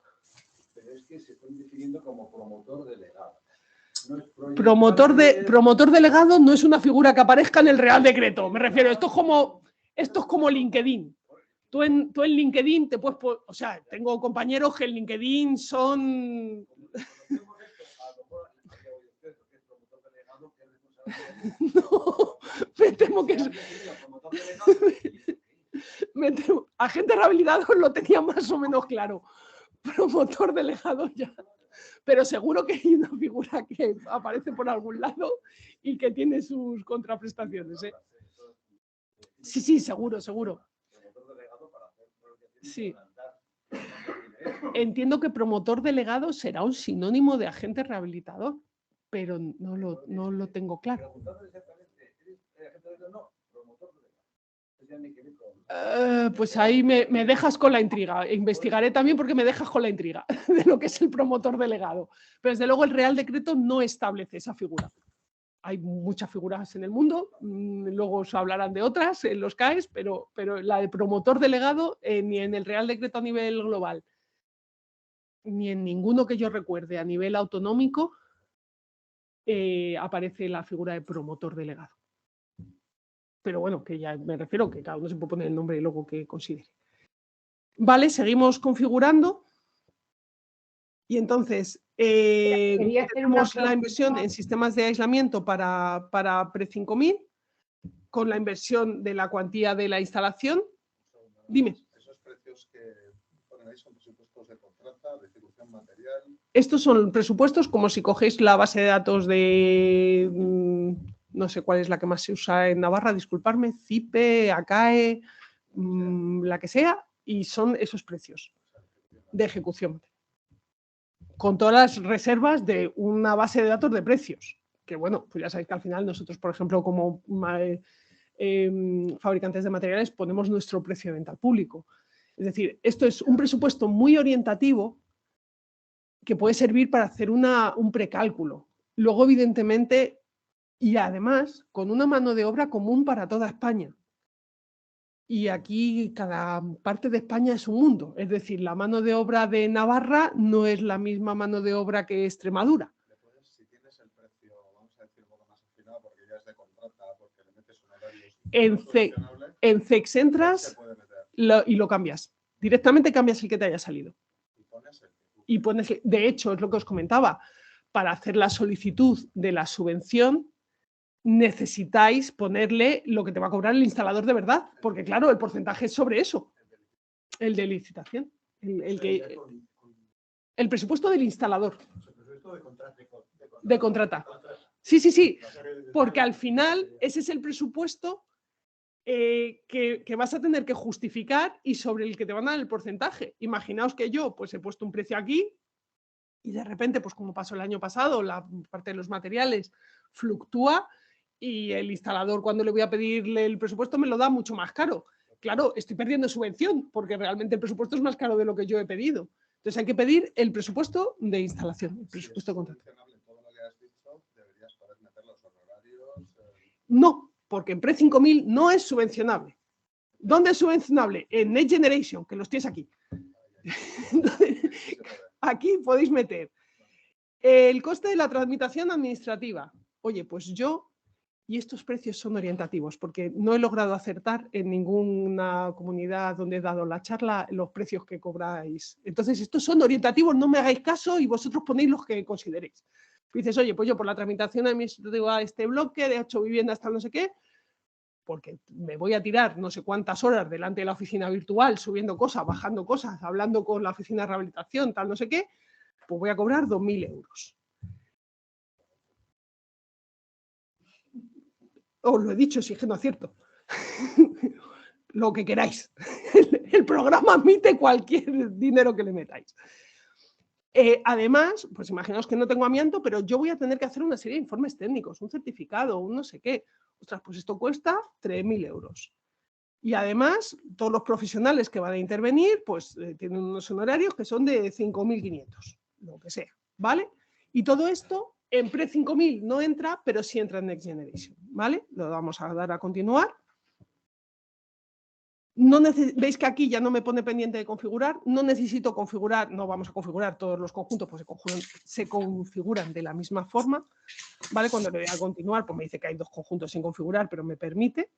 Pero es que se están definiendo como promotor delegado. No es promotor delegado no es una figura que aparezca en el Real Decreto. Me refiero, esto es como LinkedIn. Tú en LinkedIn te puedes... O sea, tengo compañeros que en LinkedIn son... No, me temo que es... Agente rehabilitador lo tenía más o menos claro. Promotor delegado ya. Pero seguro que hay una figura que aparece por algún lado y que tiene sus contraprestaciones. Sí, seguro. Sí. Entiendo que promotor delegado será un sinónimo de agente rehabilitador, pero no lo tengo claro. Pues ahí me dejas con la intriga. Investigaré también porque me dejas con la intriga de lo que es el promotor delegado. Pero desde luego el Real Decreto no establece esa figura. Hay muchas figuras en el mundo, luego os hablarán de otras en los CAEs, pero la de promotor delegado ni en el Real Decreto a nivel global, ni en ninguno que yo recuerde a nivel autonómico aparece la figura de promotor delegado. Pero bueno, que ya me refiero que cada uno se puede poner el nombre y luego que considere. Vale, seguimos configurando. Y entonces, tenemos la inversión en sistemas de aislamiento para pre-5000, con la inversión de la cuantía de la instalación. Dime. ¿Esos precios que ponen ahí son presupuestos de contrata, de ejecución material? Estos son presupuestos como si cogéis la base de datos de... no sé cuál es la que más se usa en Navarra, disculparme, CIPE, ACAE, la que sea, y son esos precios de ejecución. Con todas las reservas de una base de datos de precios. Que bueno, pues ya sabéis que al final nosotros, por ejemplo, como fabricantes de materiales, ponemos nuestro precio de venta al público. Es decir, esto es un presupuesto muy orientativo que puede servir para hacer un precálculo. Luego, evidentemente, y además, con una mano de obra común para toda España. Y aquí cada parte de España es un mundo. Es decir, la mano de obra de Navarra no es la misma mano de obra que Extremadura. Si tienes el precio, vamos a decir un poco más afinado, porque ya es de contrata, porque le metes un horario... En CEX entras y lo cambias. Directamente cambias el que te haya salido. Y pones de hecho, es lo que os comentaba, para hacer la solicitud de la subvención, necesitáis ponerle lo que te va a cobrar el instalador de verdad, porque claro, el porcentaje es sobre eso, el de licitación, el presupuesto del instalador, de contrata. Sí, porque al final ese es el presupuesto que vas a tener que justificar y sobre el que te van a dar el porcentaje. Imaginaos que yo pues he puesto un precio aquí y de repente, pues como pasó el año pasado, la parte de los materiales fluctúa y el instalador, cuando le voy a pedirle el presupuesto, me lo da mucho más caro. Claro, estoy perdiendo subvención porque realmente el presupuesto es más caro de lo que yo he pedido. Entonces hay que pedir el presupuesto de instalación, el presupuesto de contrato. Todo lo que has dicho, deberías poder meter los honorarios. No, porque en Pre-5000 no es subvencionable. ¿Dónde es subvencionable? En Next Generation, que los tienes aquí. Aquí podéis meter el coste de la tramitación administrativa. Oye, pues yo, y estos precios son orientativos, porque no he logrado acertar en ninguna comunidad donde he dado la charla los precios que cobráis. Entonces, estos son orientativos, no me hagáis caso y vosotros ponéis los que consideréis. Dices, oye, pues yo por la tramitación administrativa de este bloque, de 8 viviendas, tal no sé qué, porque me voy a tirar no sé cuántas horas delante de la oficina virtual, subiendo cosas, bajando cosas, hablando con la oficina de rehabilitación, tal no sé qué, pues voy a cobrar 2.000 euros. Os lo he dicho, si es que no acierto. Lo que queráis. El programa admite cualquier dinero que le metáis. Además, pues imaginaos que no tengo amianto, pero yo voy a tener que hacer una serie de informes técnicos, un certificado, un no sé qué. Ostras, pues esto cuesta 3.000 euros. Y además, todos los profesionales que van a intervenir, pues tienen unos honorarios que son de 5.500, lo que sea, ¿vale? Y todo esto en Pre-5000 no entra, pero sí entra en Next Generation, ¿vale? Lo vamos a dar a continuar. ¿Veis que aquí ya no me pone pendiente de configurar? No necesito configurar, no vamos a configurar todos los conjuntos, pues se configuran de la misma forma, ¿vale? Cuando le doy a continuar, pues me dice que hay 2 conjuntos sin configurar, pero me permite.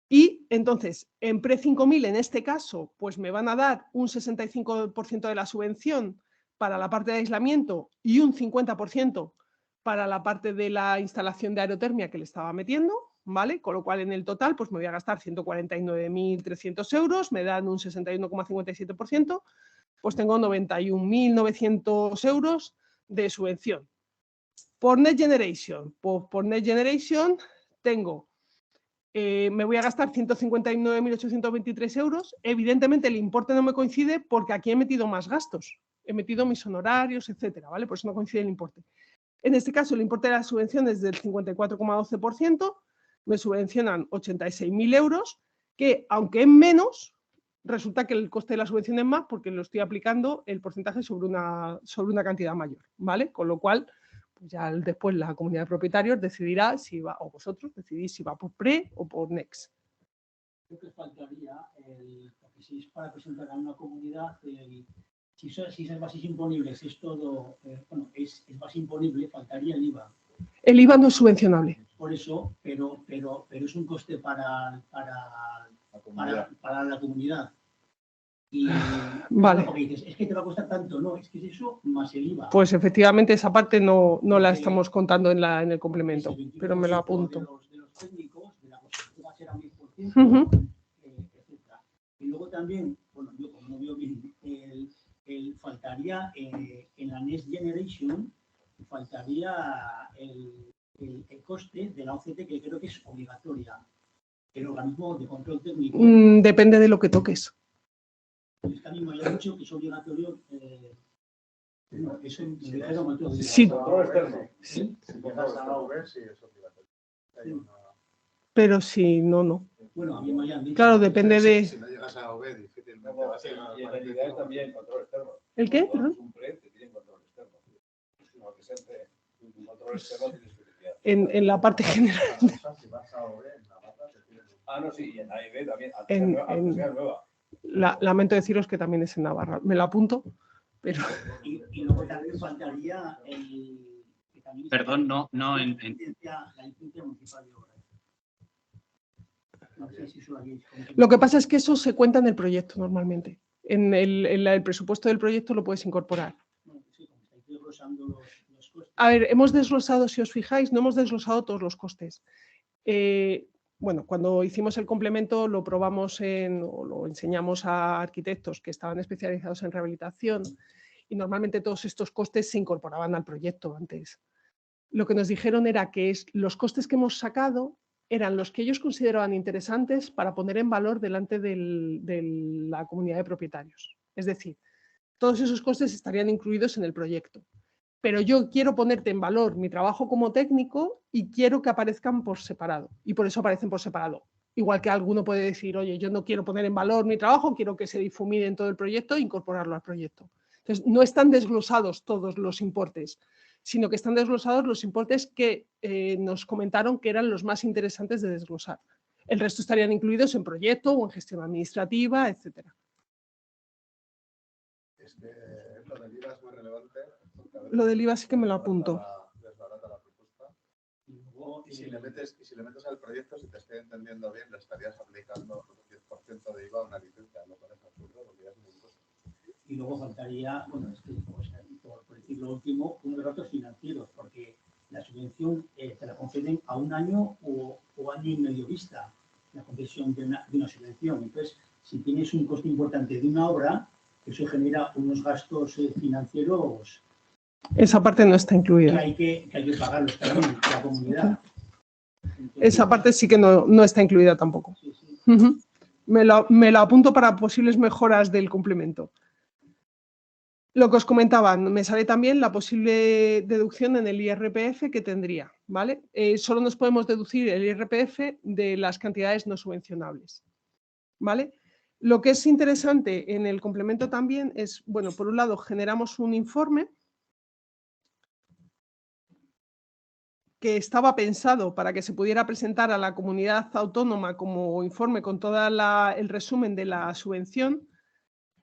Y entonces, en Pre-5000, en este caso, pues me van a dar un 65% de la subvención para la parte de aislamiento y un 50% para la parte de la instalación de aerotermia que le estaba metiendo, ¿vale? Con lo cual, en el total, pues me voy a gastar 149.300 euros, me dan un 61,57%, pues tengo 91.900 euros de subvención. Por Next Generation, pues por Next Generation tengo... me voy a gastar 159.823 euros. Evidentemente, el importe no me coincide porque aquí he metido más gastos. He metido mis honorarios, etcétera, ¿vale? Por eso no coincide el importe. En este caso, el importe de la subvención es del 54,12%. Me subvencionan 86.000 euros, que aunque es menos, resulta que el coste de la subvención es más porque lo estoy aplicando el porcentaje sobre una cantidad mayor, ¿vale? Con lo cual... pues ya después la comunidad de propietarios decidirá si va, o vosotros decidís si va por Pre o por Next. Creo que faltaría, porque si es para presentar a una comunidad, si esas bases imponibles es todo, bueno, es base imponible, faltaría el IVA. El IVA no es subvencionable. Por eso, pero es un coste para la comunidad. Y vale. Porque dices, es que te va a costar tanto, no, es que es eso más el IVA. Pues efectivamente esa parte no la estamos contando en el complemento, pero me lo apunto. De los técnicos, de la construcción va a ser a 1000%, etcétera. Y luego también, bueno, yo como no veo bien, faltaría en la Next Generation, faltaría el coste de la OCT, que creo que es obligatoria. El organismo de control técnico. Depende de lo que toques. Es que a mí me había dicho que es obligatorio. No, eso es sí. Si llegas a AV, sí es obligatorio. Pero si no. Bueno, a mí me habían dicho. Claro, depende de... Si no llegas a AV, difícilmente vas a llegar. Y en el IDE también control externo. ¿El qué? Es un PRE que tiene control externo. No, que sea un control externo tienes que decir. En la parte general. Si vas a AV, en Navarra te piden... No, sí, y en AIB también. En Nueva. Lamento deciros que también es en Navarra. Me lo apunto, pero... Y luego también faltaría el... Perdón, no. La licencia municipal de obras. No sé si eso Lo que pasa es que eso se cuenta en el proyecto normalmente. En el presupuesto del proyecto lo puedes incorporar. Sí, como estáis desglosando los costes. A ver, hemos desglosado, si os fijáis, no hemos desglosado todos los costes. Bueno, cuando hicimos el complemento lo probamos o lo enseñamos a arquitectos que estaban especializados en rehabilitación y normalmente todos estos costes se incorporaban al proyecto antes. Lo que nos dijeron era que los costes que hemos sacado eran los que ellos consideraban interesantes para poner en valor delante de la comunidad de propietarios. Es decir, todos esos costes estarían incluidos en el proyecto. Pero yo quiero ponerte en valor mi trabajo como técnico y quiero que aparezcan por separado. Y por eso aparecen por separado. Igual que alguno puede decir, oye, yo no quiero poner en valor mi trabajo, quiero que se difumine en todo el proyecto e incorporarlo al proyecto. Entonces, no están desglosados todos los importes, sino que están desglosados los importes que nos comentaron que eran los más interesantes de desglosar. El resto estarían incluidos en proyecto o en gestión administrativa, etc. Es que lo del IVA es muy relevante. Lo del IVA sí que me lo apunto. Desbarata la propuesta. Y si le metes al proyecto, si te estoy entendiendo bien, le estarías aplicando el 10% de IVA a una licencia, no parece absurdo, porque ya es un impuesto. Y luego faltaría, bueno, es que, pues, por decir lo último, unos datos financieros, porque la subvención te la conceden a un año o año y medio vista, la concesión de una subvención. Entonces, si tienes un coste importante de una obra, eso genera unos gastos financieros. Esa parte no está incluida. Que hay que pagarlos también, la comunidad. Entonces, esa parte sí que no está incluida tampoco. Sí, sí. Me lo apunto para posibles mejoras del complemento. Lo que os comentaba, me sale también la posible deducción en el IRPF que tendría, ¿vale? Solo nos podemos deducir el IRPF de las cantidades no subvencionables, ¿vale? Lo que es interesante en el complemento también es, bueno, por un lado generamos un informe que estaba pensado para que se pudiera presentar a la comunidad autónoma como informe con todo el resumen de la subvención.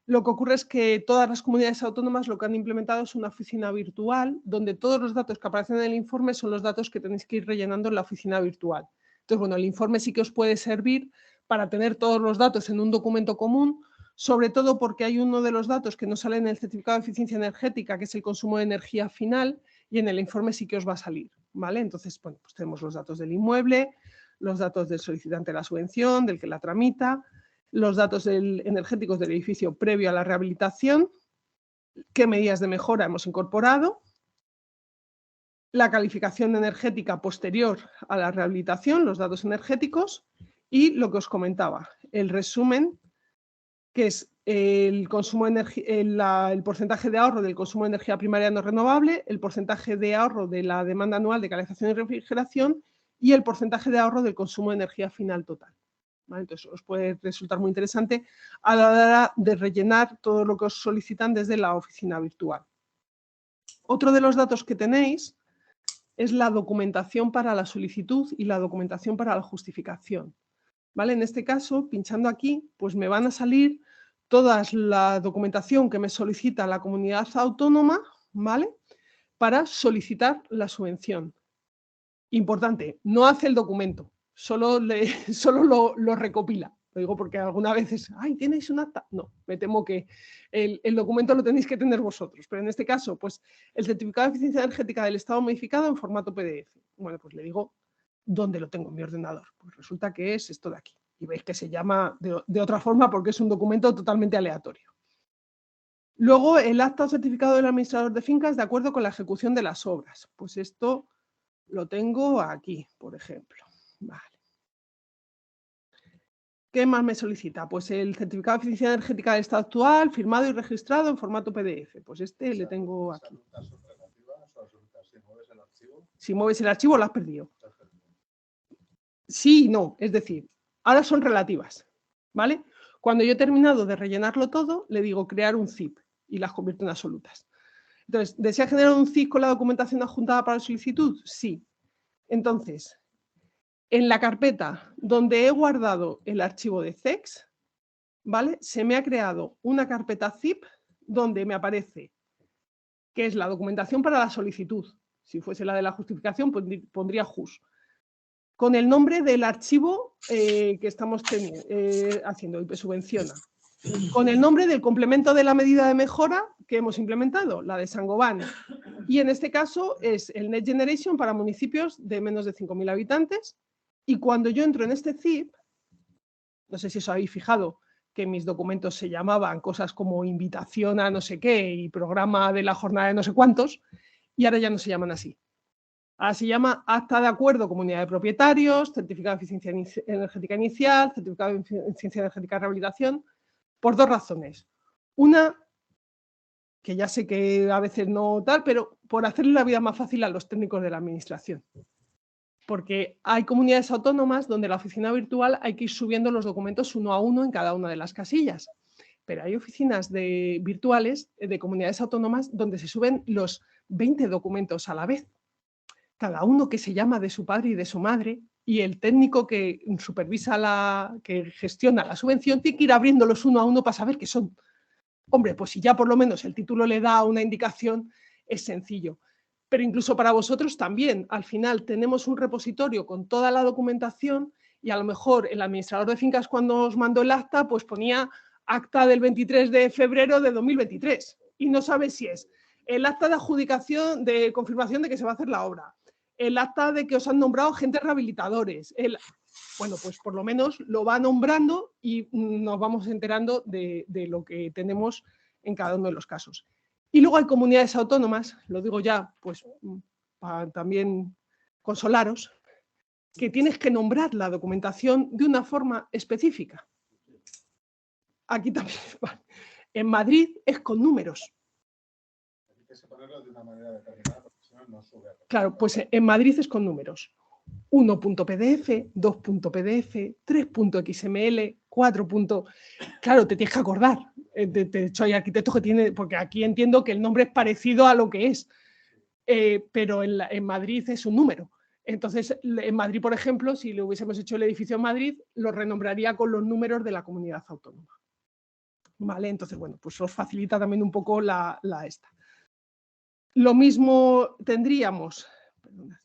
Lo que ocurre es que todas las comunidades autónomas lo que han implementado es una oficina virtual donde todos los datos que aparecen en el informe son los datos que tenéis que ir rellenando en la oficina virtual. Entonces, bueno, el informe sí que os puede servir para tener todos los datos en un documento común, sobre todo porque hay uno de los datos que no sale en el certificado de eficiencia energética, que es el consumo de energía final, y en el informe sí que os va a salir, ¿vale? Entonces, bueno, pues tenemos los datos del inmueble, los datos del solicitante de la subvención, del que la tramita, los datos energéticos del edificio previo a la rehabilitación, qué medidas de mejora hemos incorporado, la calificación energética posterior a la rehabilitación, los datos energéticos y lo que os comentaba, el resumen, que es el consumo de energía, el porcentaje de ahorro del consumo de energía primaria no renovable, el porcentaje de ahorro de la demanda anual de calefacción y refrigeración y el porcentaje de ahorro del consumo de energía final total. ¿Vale? Entonces, os puede resultar muy interesante a la hora de rellenar todo lo que os solicitan desde la oficina virtual. Otro de los datos que tenéis es la documentación para la solicitud y la documentación para la justificación. ¿Vale? En este caso, pinchando aquí, pues me van a salir toda la documentación que me solicita la comunidad autónoma, ¿vale? Para solicitar la subvención. Importante, no hace el documento. Solo lo recopila. Lo digo porque algunas veces, ¡ay, tenéis un acta! No, me temo que el documento lo tenéis que tener vosotros. Pero en este caso, pues el certificado de eficiencia energética del Estado modificado en formato PDF. Bueno, pues le digo dónde lo tengo en mi ordenador. Pues resulta que es esto de aquí. Y veis que se llama de otra forma porque es un documento totalmente aleatorio. Luego, el acta o certificado del administrador de fincas de acuerdo con la ejecución de las obras. Pues esto lo tengo aquí, por ejemplo. Vale. ¿Qué más me solicita? Pues el certificado de eficiencia energética del estado actual, firmado y registrado en formato PDF. Pues este le tengo aquí. Si mueves el archivo, lo has perdido. Sí y no, es decir, ahora son relativas, ¿vale? Cuando yo he terminado de rellenarlo todo, le digo crear un zip y las convierto en absolutas. Entonces, ¿desea generar un zip con la documentación adjuntada para la solicitud? Sí. Entonces, en la carpeta donde he guardado el archivo de CEX, ¿vale? Se me ha creado una carpeta zip donde me aparece que es la documentación para la solicitud. Si fuese la de la justificación, pondría JUS. Con el nombre del archivo que estamos haciendo, IP subvenciona. Con el nombre del complemento de la medida de mejora que hemos implementado, la de Saint-Gobain. Y en este caso es el Next Generation para municipios de menos de 5.000 habitantes. Y cuando yo entro en este zip, no sé si os habéis fijado que mis documentos se llamaban cosas como invitación a no sé qué y programa de la jornada de no sé cuántos, y ahora ya no se llaman así. Ahora se llama acta de acuerdo comunidad de propietarios, certificado de eficiencia energética inicial, certificado de eficiencia energética de rehabilitación, por dos razones. Una, que ya sé que a veces no tal, pero por hacerle la vida más fácil a los técnicos de la administración. Porque hay comunidades autónomas donde la oficina virtual hay que ir subiendo los documentos uno a uno en cada una de las casillas. espera, hay oficinas virtuales de comunidades autónomas donde se suben los 20 documentos a la vez, cada uno que se llama de su padre y de su madre, y el técnico que supervisa, que gestiona la subvención, tiene que ir abriéndolos uno a uno para saber qué son. Hombre, pues si ya por lo menos el título le da una indicación, es sencillo. Pero incluso para vosotros también, al final tenemos un repositorio con toda la documentación y a lo mejor el administrador de fincas cuando os mandó el acta, pues ponía acta del 23 de febrero de 2023 y no sabe si es el acta de adjudicación de confirmación de que se va a hacer la obra, el acta de que os han nombrado agentes rehabilitadores. Bueno, pues por lo menos lo va nombrando y nos vamos enterando de lo que tenemos en cada uno de los casos. Y luego hay comunidades autónomas, lo digo ya, pues para también consolaros, que tienes que nombrar la documentación de una forma específica. Aquí también. En Madrid es con números. Hay que separarlo de una manera determinada porque si no, no sube. Claro, pues en Madrid es con números. 1.pdf, 2.pdf, 3.xml, 4. Claro, te tienes que acordar. De hecho, hay arquitectos que tienen, porque aquí entiendo que el nombre es parecido a lo que es, pero en Madrid es un número. Entonces, en Madrid, por ejemplo, si le hubiésemos hecho el edificio en Madrid, lo renombraría con los números de la comunidad autónoma. ¿Vale? Entonces, bueno, pues os facilita también un poco la esta. Lo mismo tendríamos, perdona,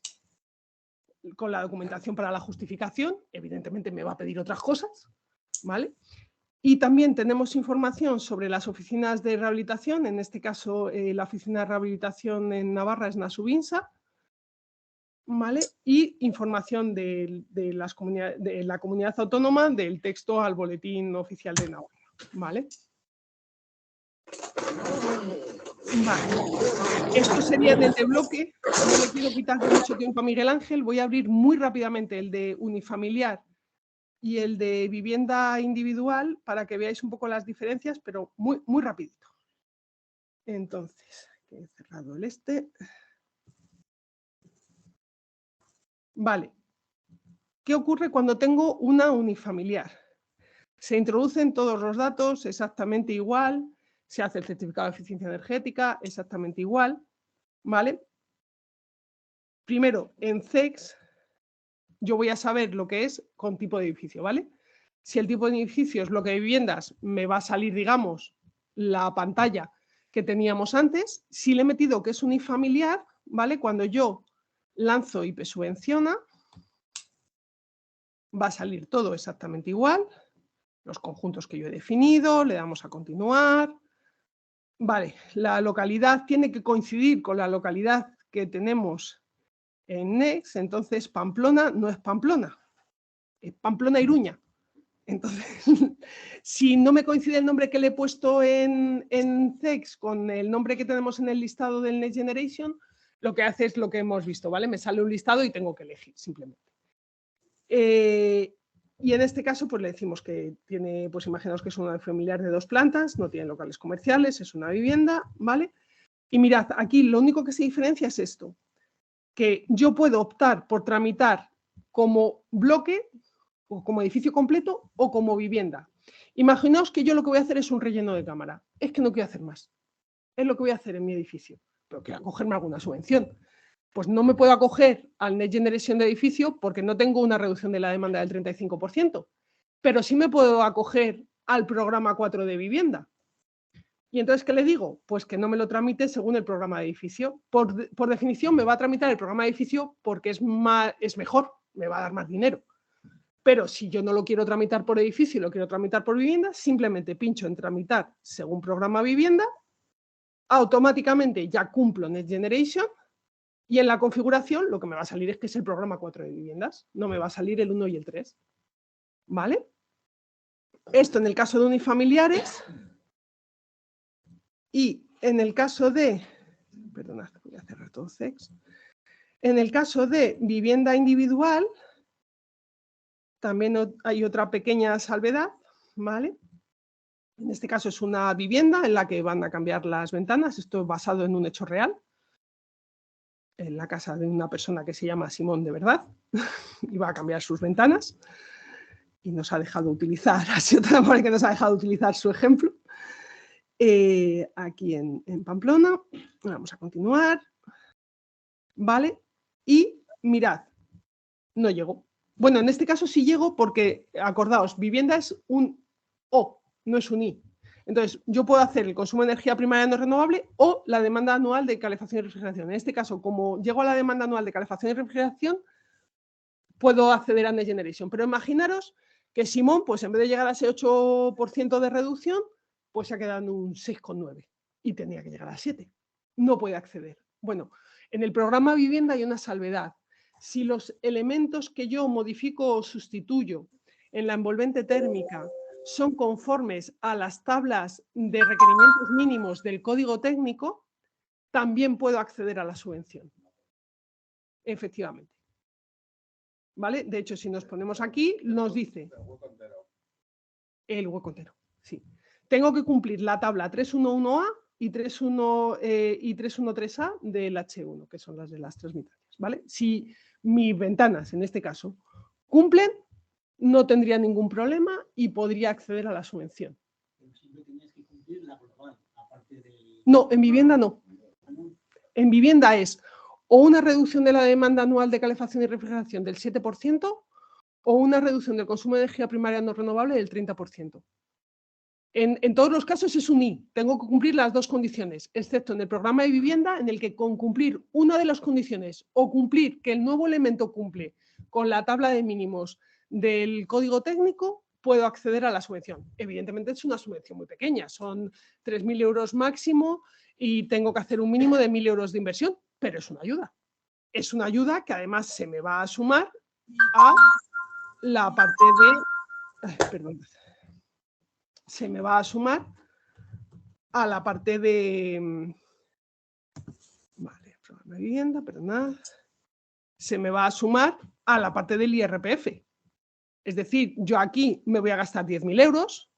con la documentación para la justificación, evidentemente me va a pedir otras cosas, ¿vale? Y también tenemos información sobre las oficinas de rehabilitación, en este caso la oficina de rehabilitación en Navarra es Nasubinsa, ¿vale? Y información de la comunidad autónoma del texto al boletín oficial de Navarra, ¿vale? Vale. Esto sería en el de bloque. No le quiero quitar mucho tiempo a Miguel Ángel. Voy a abrir muy rápidamente el de unifamiliar y el de vivienda individual para que veáis un poco las diferencias, pero muy, muy rapidito. Entonces, he cerrado el este. Vale. ¿Qué ocurre cuando tengo una unifamiliar? Se introducen todos los datos exactamente igual. Se hace el certificado de eficiencia energética exactamente igual, ¿vale? Primero, en CEX, yo voy a saber lo que es con tipo de edificio, ¿vale? Si el tipo de edificio es bloque de viviendas, me va a salir, digamos, la pantalla que teníamos antes. Si le he metido que es unifamiliar, ¿vale? Cuando yo lanzo IP subvenciona, va a salir todo exactamente igual. Los conjuntos que yo he definido, le damos a continuar. Vale, la localidad tiene que coincidir con la localidad que tenemos en Next, entonces Pamplona no es Pamplona, es Pamplona-Iruña. Entonces, si no me coincide el nombre que le he puesto en CEX con el nombre que tenemos en el listado del Next Generation, lo que hace es lo que hemos visto, ¿vale? Me sale un listado y tengo que elegir simplemente. Y en este caso, pues le decimos que tiene, pues imaginaos que es una familiar de 2 plantas, no tiene locales comerciales, es una vivienda, ¿vale? Y mirad, aquí lo único que se diferencia es esto, que yo puedo optar por tramitar como bloque, o como edificio completo, o como vivienda. Imaginaos que yo lo que voy a hacer es un relleno de cámara. Es que no quiero hacer más. Es lo que voy a hacer en mi edificio, pero quiero acogerme a alguna subvención. Pues no me puedo acoger al Next Generation de edificio porque no tengo una reducción de la demanda del 35%, pero sí me puedo acoger al programa 4 de vivienda. Y entonces, ¿qué le digo? Pues que no me lo tramite según el programa de edificio. Por definición, me va a tramitar el programa de edificio porque es mejor, me va a dar más dinero. Pero si yo no lo quiero tramitar por edificio y lo quiero tramitar por vivienda, simplemente pincho en tramitar según programa vivienda, automáticamente ya cumplo Next Generation. Y en la configuración lo que me va a salir es que es el programa 4 de viviendas, no me va a salir el 1 y el 3. ¿Vale? Esto en el caso de unifamiliares. Y en el caso de, perdonad, voy a cerrar todo CEX. En el caso de vivienda individual, también hay otra pequeña salvedad, ¿vale? En este caso es una vivienda en la que van a cambiar las ventanas, esto es basado en un hecho real. En la casa de una persona que se llama Simón de verdad, y va a cambiar sus ventanas, y nos ha dejado utilizar, ha sido tan amable que nos ha dejado utilizar su ejemplo, aquí en Pamplona. Vamos a continuar. ¿Vale? Y mirad, no llego. Bueno, en este caso sí llego porque, acordaos, vivienda es un O, no es un I. Entonces, yo puedo hacer el consumo de energía primaria no renovable o la demanda anual de calefacción y refrigeración. En este caso, como llego a la demanda anual de calefacción y refrigeración, puedo acceder a Next Generation. Pero imaginaros que Simón, pues en vez de llegar a ese 8% de reducción, pues se ha quedado en un 6,9 y tenía que llegar a 7. No puede acceder. Bueno, en el programa vivienda hay una salvedad. Si los elementos que yo modifico o sustituyo en la envolvente térmica son conformes a las tablas de requerimientos mínimos del código técnico, también puedo acceder a la subvención. Efectivamente. ¿Vale? De hecho, si nos ponemos aquí, nos dice el hueco entero. Sí. Tengo que cumplir la tabla 311A y 313A del H1, que son las de las transmitancias. ¿Vale? Si mis ventanas, en este caso, cumplen, no tendría ningún problema y podría acceder a la subvención. Pero siempre tenías que cumplir la global, aparte de... No, en vivienda no. En vivienda es o una reducción de la demanda anual de calefacción y refrigeración del 7% o una reducción del consumo de energía primaria no renovable del 30%. En todos los casos es un I. Tengo que cumplir las dos condiciones, excepto en el programa de vivienda, en el que con cumplir una de las condiciones o cumplir que el nuevo elemento cumple con la tabla de mínimos del código técnico, puedo acceder a la subvención. Evidentemente es una subvención muy pequeña, son 3.000 euros máximo y tengo que hacer un mínimo de 1.000 euros de inversión, pero es una ayuda. Es una ayuda que además se me va a sumar a la parte de... perdón. Se me va a sumar a la parte de... Vale, programa de vivienda, pero nada. Se me va a sumar a la parte del IRPF. Es decir, yo aquí me voy a gastar 10.000 euros,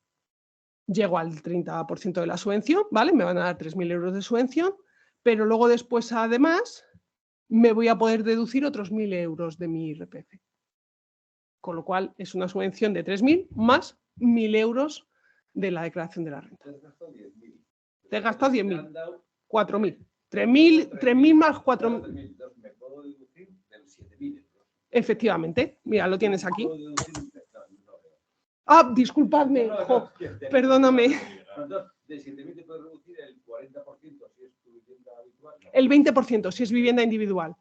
llego al 30% de la subvención, ¿vale? Me van a dar 3.000 euros de subvención, pero luego después, además, me voy a poder deducir otros 1.000 euros de mi IRPF. Con lo cual, es una subvención de 3.000 más 1.000 euros de la declaración de la renta. Te has gastado 10.000. 4.000. 3.000 más 4.000. Me puedo deducir del 7.000. Efectivamente. Mira, lo tienes aquí. Ah, disculpadme. Jo, perdóname. De 7.000 te puedes reducir el 40% si es tu vivienda habitual. El 20% si es vivienda individual.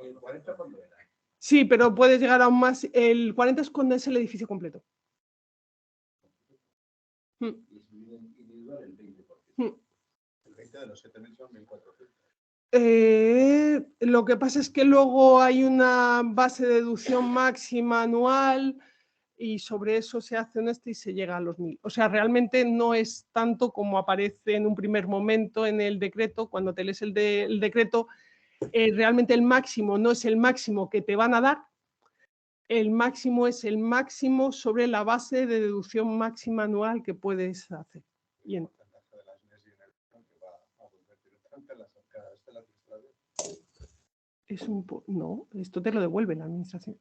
¿El 40 cuándo era? Sí, pero puedes llegar aún más. El 40 es cuando es el edificio completo. Y es vivienda individual el 20%. El 20 de los 7.000 son 1.400. Lo que pasa es que luego hay una base de deducción máxima anual y sobre eso se hace y se llega a los 1.000. O sea, realmente no es tanto como aparece en un primer momento en el decreto. Cuando te lees el decreto, realmente el máximo no es el máximo que te van a dar. El máximo es el máximo sobre la base de deducción máxima anual que puedes hacer. Bien. No, esto te lo devuelve la administración.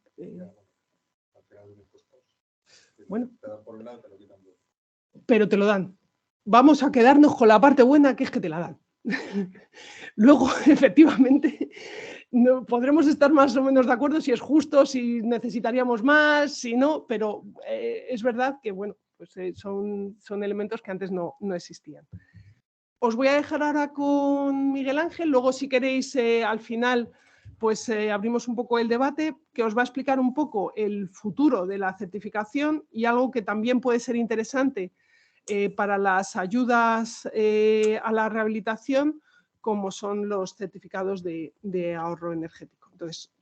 Bueno, pero te lo dan. Vamos a quedarnos con la parte buena, que es que te la dan. Luego, efectivamente, no, podremos estar más o menos de acuerdo si es justo, si necesitaríamos más, si no, pero es verdad que bueno, pues, son elementos que antes no existían. Os voy a dejar ahora con Miguel Ángel, luego si queréis al final pues abrimos un poco el debate, que os va a explicar un poco el futuro de la certificación y algo que también puede ser interesante para las ayudas a la rehabilitación, como son los certificados de ahorro energético. Entonces,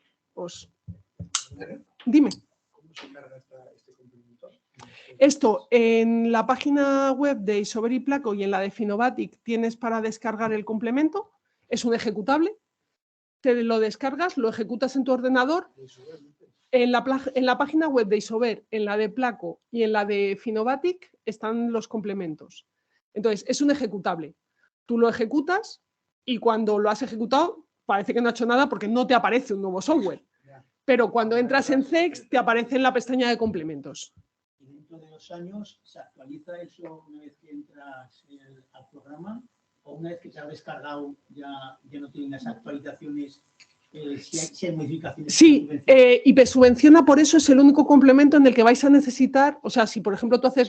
dime. ¿Cómo se carga este complemento? Esto, en la página web de Isover y Placo y en la de Finovatic tienes para descargar el complemento, es un ejecutable, te lo descargas, lo ejecutas en tu ordenador. En la página web de Isover, en la de Placo y en la de Finovatic están los complementos. Entonces, es un ejecutable. Tú lo ejecutas y cuando lo has ejecutado parece que no ha hecho nada porque no te aparece un nuevo software. Pero cuando entras en CEX te aparece en la pestaña de complementos. dentro de 2 años, ¿se actualiza eso una vez que entras al programa? ¿O una vez que te has descargado ya no tienen las actualizaciones? Si hay modificaciones. Sí, IP Subvenciona, por eso es el único complemento en el que vais a necesitar, o sea, si por ejemplo tú haces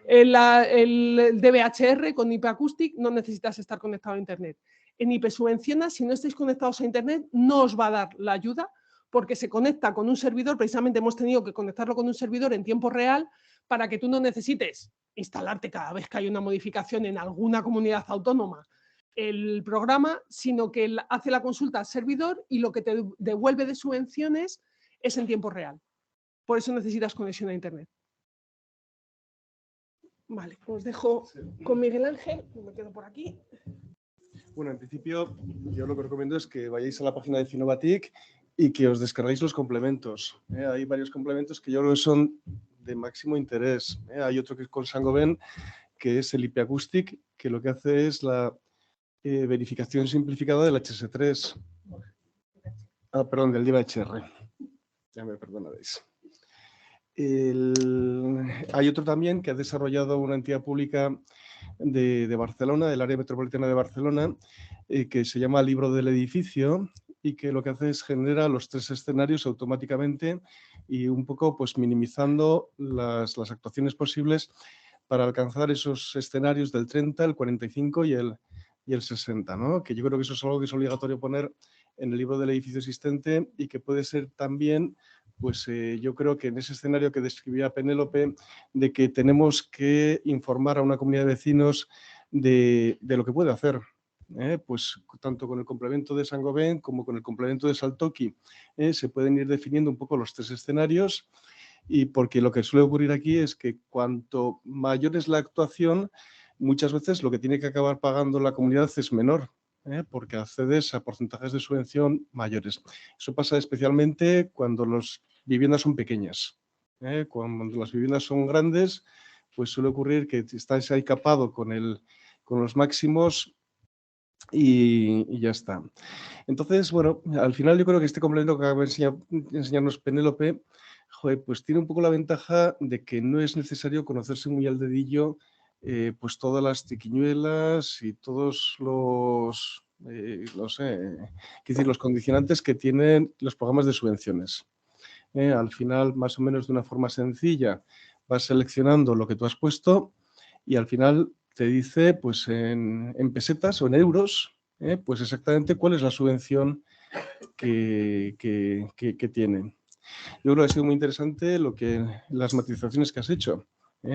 el DBHR con IP Acoustic, no necesitas estar conectado a Internet. En IP Subvenciona, si no estáis conectados a Internet, no os va a dar la ayuda porque se conecta con un servidor, precisamente hemos tenido que conectarlo con un servidor en tiempo real para que tú no necesites instalarte cada vez que hay una modificación en alguna comunidad autónoma el programa, sino que él hace la consulta al servidor y lo que te devuelve de subvenciones es en tiempo real. Por eso necesitas conexión a Internet. Vale, os dejo con Miguel Ángel, me quedo por aquí. Bueno, en principio, yo lo que recomiendo es que vayáis a la página de Finovatic y que os descarguéis los complementos. Hay varios complementos que yo creo que son de máximo interés. Hay otro que es con Saint-Gobain, que es el IP Acoustic, que lo que hace es la verificación simplificada del HS3. Perdón, del DBHR. Ya me perdonaréis. Hay otro también que ha desarrollado una entidad pública de Barcelona, del área metropolitana de Barcelona, que se llama Libro del Edificio y que lo que hace es genera los 3 escenarios automáticamente y un poco pues minimizando las actuaciones posibles para alcanzar esos escenarios del 30, el 45 y el 60, ¿no? Que yo creo que eso es algo que es obligatorio poner en el libro del edificio existente y que puede ser también, pues yo creo que en ese escenario que describía Penélope, de que tenemos que informar a una comunidad de vecinos de lo que puede hacer. Pues tanto con el complemento de Saint-Gobain como con el complemento de Saltoki se pueden ir definiendo un poco los 3 escenarios y porque lo que suele ocurrir aquí es que cuanto mayor es la actuación, muchas veces lo que tiene que acabar pagando la comunidad es menor, porque accedes a porcentajes de subvención mayores. Eso pasa especialmente cuando las viviendas son pequeñas. Cuando las viviendas son grandes, pues suele ocurrir que estás ahí capado con los máximos y ya está. Entonces, bueno, al final yo creo que este complemento que acaba de enseñarnos Penélope, pues tiene un poco la ventaja de que no es necesario conocerse muy al dedillo pues todas las triquiñuelas y todos los, no sé, decir, los condicionantes que tienen los programas de subvenciones. Al final, más o menos de una forma sencilla, vas seleccionando lo que tú has puesto y al final te dice pues en pesetas o en euros, pues exactamente cuál es la subvención que tiene. Yo creo que ha sido muy interesante las matizaciones que has hecho.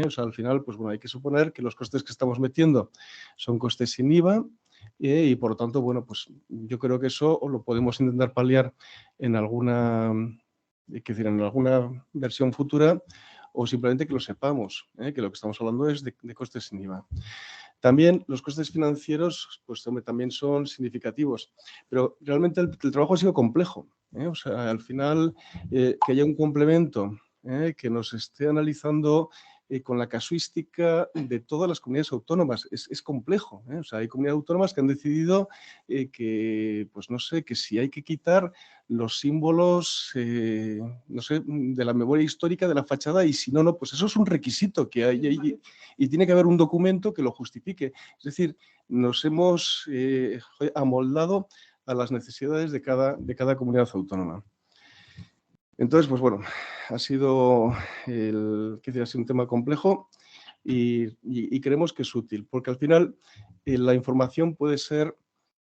O sea, al final, pues bueno, hay que suponer que los costes que estamos metiendo son costes sin IVA y por lo tanto, bueno, pues yo creo que eso lo podemos intentar paliar en alguna versión futura o simplemente que lo sepamos, que lo que estamos hablando es de costes sin IVA. También los costes financieros, pues también son significativos, pero realmente el trabajo ha sido complejo. O sea, al final, que haya un complemento que nos esté analizando con la casuística de todas las comunidades autónomas. Es complejo. O sea, hay comunidades autónomas que han decidido que, pues no sé, que si hay que quitar los símbolos, no sé, de la memoria histórica de la fachada y si no, pues eso es un requisito que hay y tiene que haber un documento que lo justifique. Es decir, nos hemos amoldado a las necesidades de cada comunidad autónoma. Entonces, pues bueno, ha sido un tema complejo y creemos que es útil, porque al final la información puede ser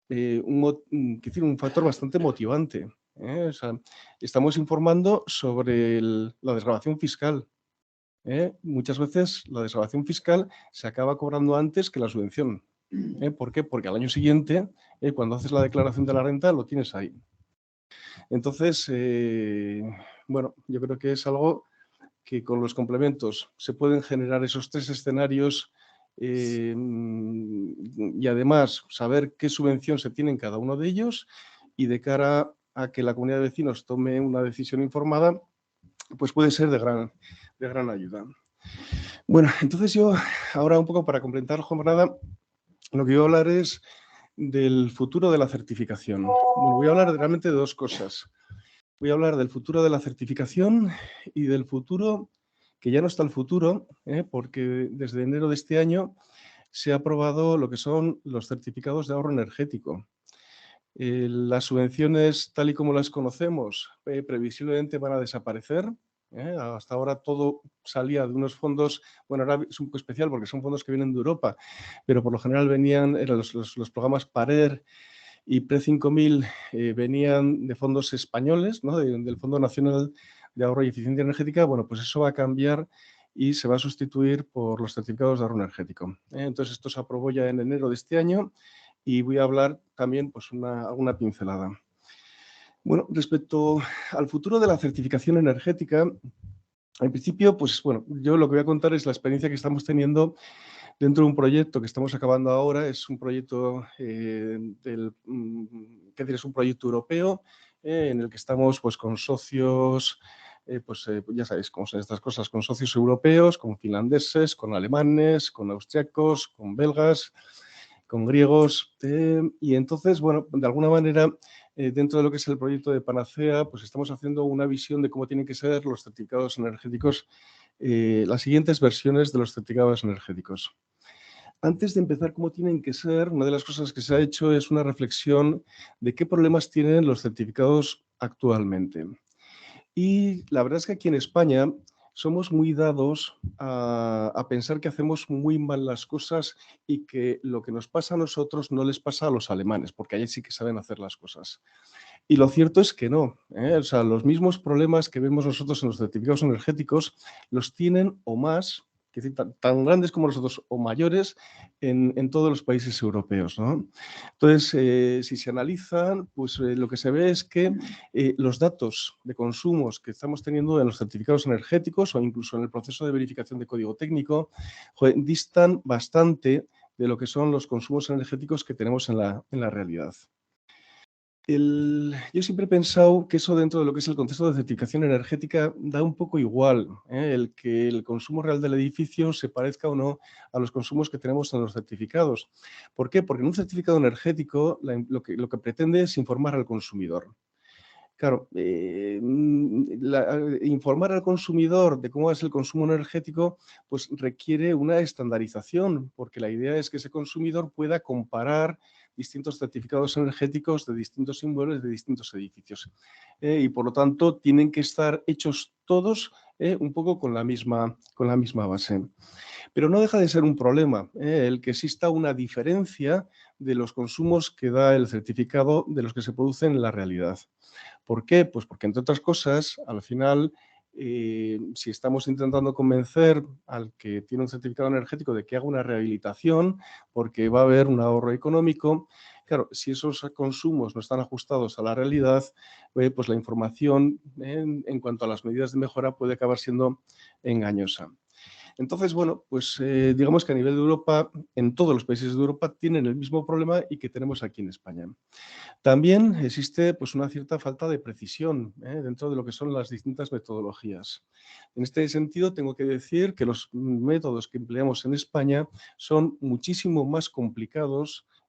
un factor bastante motivante. O sea, estamos informando sobre la desgravación fiscal. Muchas veces la desgravación fiscal se acaba cobrando antes que la subvención. ¿Por qué? Porque al año siguiente, cuando haces la declaración de la renta, lo tienes ahí. Entonces, bueno, yo creo que es algo que con los complementos se pueden generar esos 3 escenarios y además saber qué subvención se tiene en cada uno de ellos y de cara a que la comunidad de vecinos tome una decisión informada, pues puede ser de gran ayuda. Bueno, entonces yo ahora un poco para complementar la jornada, lo que voy a hablar es del futuro de la certificación. Bueno, voy a hablar realmente de 2 cosas. Voy a hablar del futuro de la certificación y del futuro que ya no está el futuro, porque desde enero de este año se ha aprobado lo que son los certificados de ahorro energético. Las subvenciones, tal y como las conocemos, previsiblemente van a desaparecer. Hasta ahora todo salía de unos fondos, bueno, ahora es un poco especial porque son fondos que vienen de Europa, pero por lo general eran los programas PARER y PRE 5000 venían de fondos españoles, ¿no? Del Fondo Nacional de Ahorro y Eficiencia Energética. Bueno, pues eso va a cambiar y se va a sustituir por los certificados de ahorro energético. Entonces, esto se aprobó ya en enero de este año y voy a hablar también pues alguna pincelada. Bueno, respecto al futuro de la certificación energética, en principio, pues bueno, yo lo que voy a contar es la experiencia que estamos teniendo dentro de un proyecto que estamos acabando ahora. Es un proyecto es un proyecto europeo en el que estamos pues con socios, ya sabéis cómo son estas cosas, con socios europeos, con finlandeses, con alemanes, con austriacos, con belgas, con griegos, y entonces, bueno, de alguna manera, dentro de lo que es el proyecto de Panacea, pues estamos haciendo una visión de cómo tienen que ser los certificados energéticos, las siguientes versiones de los certificados energéticos. Antes de empezar cómo tienen que ser, una de las cosas que se ha hecho es una reflexión de qué problemas tienen los certificados actualmente. Y la verdad es que aquí en España somos muy dados a pensar que hacemos muy mal las cosas y que lo que nos pasa a nosotros no les pasa a los alemanes, porque allí sí que saben hacer las cosas. Y lo cierto es que no. O sea, los mismos problemas que vemos nosotros en los certificados energéticos los tienen o más, es decir, tan grandes como nosotros o mayores en todos los países europeos, ¿no? Entonces, si se analizan, pues lo que se ve es que los datos de consumos que estamos teniendo en los certificados energéticos o incluso en el proceso de verificación de código técnico, distan bastante de lo que son los consumos energéticos que tenemos en la realidad. Yo siempre he pensado que eso dentro de lo que es el concepto de certificación energética da un poco igual, el que el consumo real del edificio se parezca o no a los consumos que tenemos en los certificados. ¿Por qué? Porque en un certificado energético lo que pretende es informar al consumidor. Claro, informar al consumidor de cómo es el consumo energético, pues requiere una estandarización, porque la idea es que ese consumidor pueda comparar distintos certificados energéticos de distintos inmuebles, de distintos edificios. Y por lo tanto, tienen que estar hechos todos un poco con la misma base. Pero no deja de ser un problema el que exista una diferencia de los consumos que da el certificado de los que se producen en la realidad. ¿Por qué? Pues porque, entre otras cosas, al final, si estamos intentando convencer al que tiene un certificado energético de que haga una rehabilitación, porque va a haber un ahorro económico, claro, si esos consumos no están ajustados a la realidad, pues la información en cuanto a las medidas de mejora puede acabar siendo engañosa. Entonces, bueno, pues digamos que a nivel de Europa, en todos los países de Europa tienen el mismo problema y que tenemos aquí en España. También existe pues, una cierta falta de precisión dentro de lo que son las distintas metodologías. En este sentido, tengo que decir que los métodos que empleamos en España son muchísimo más complicados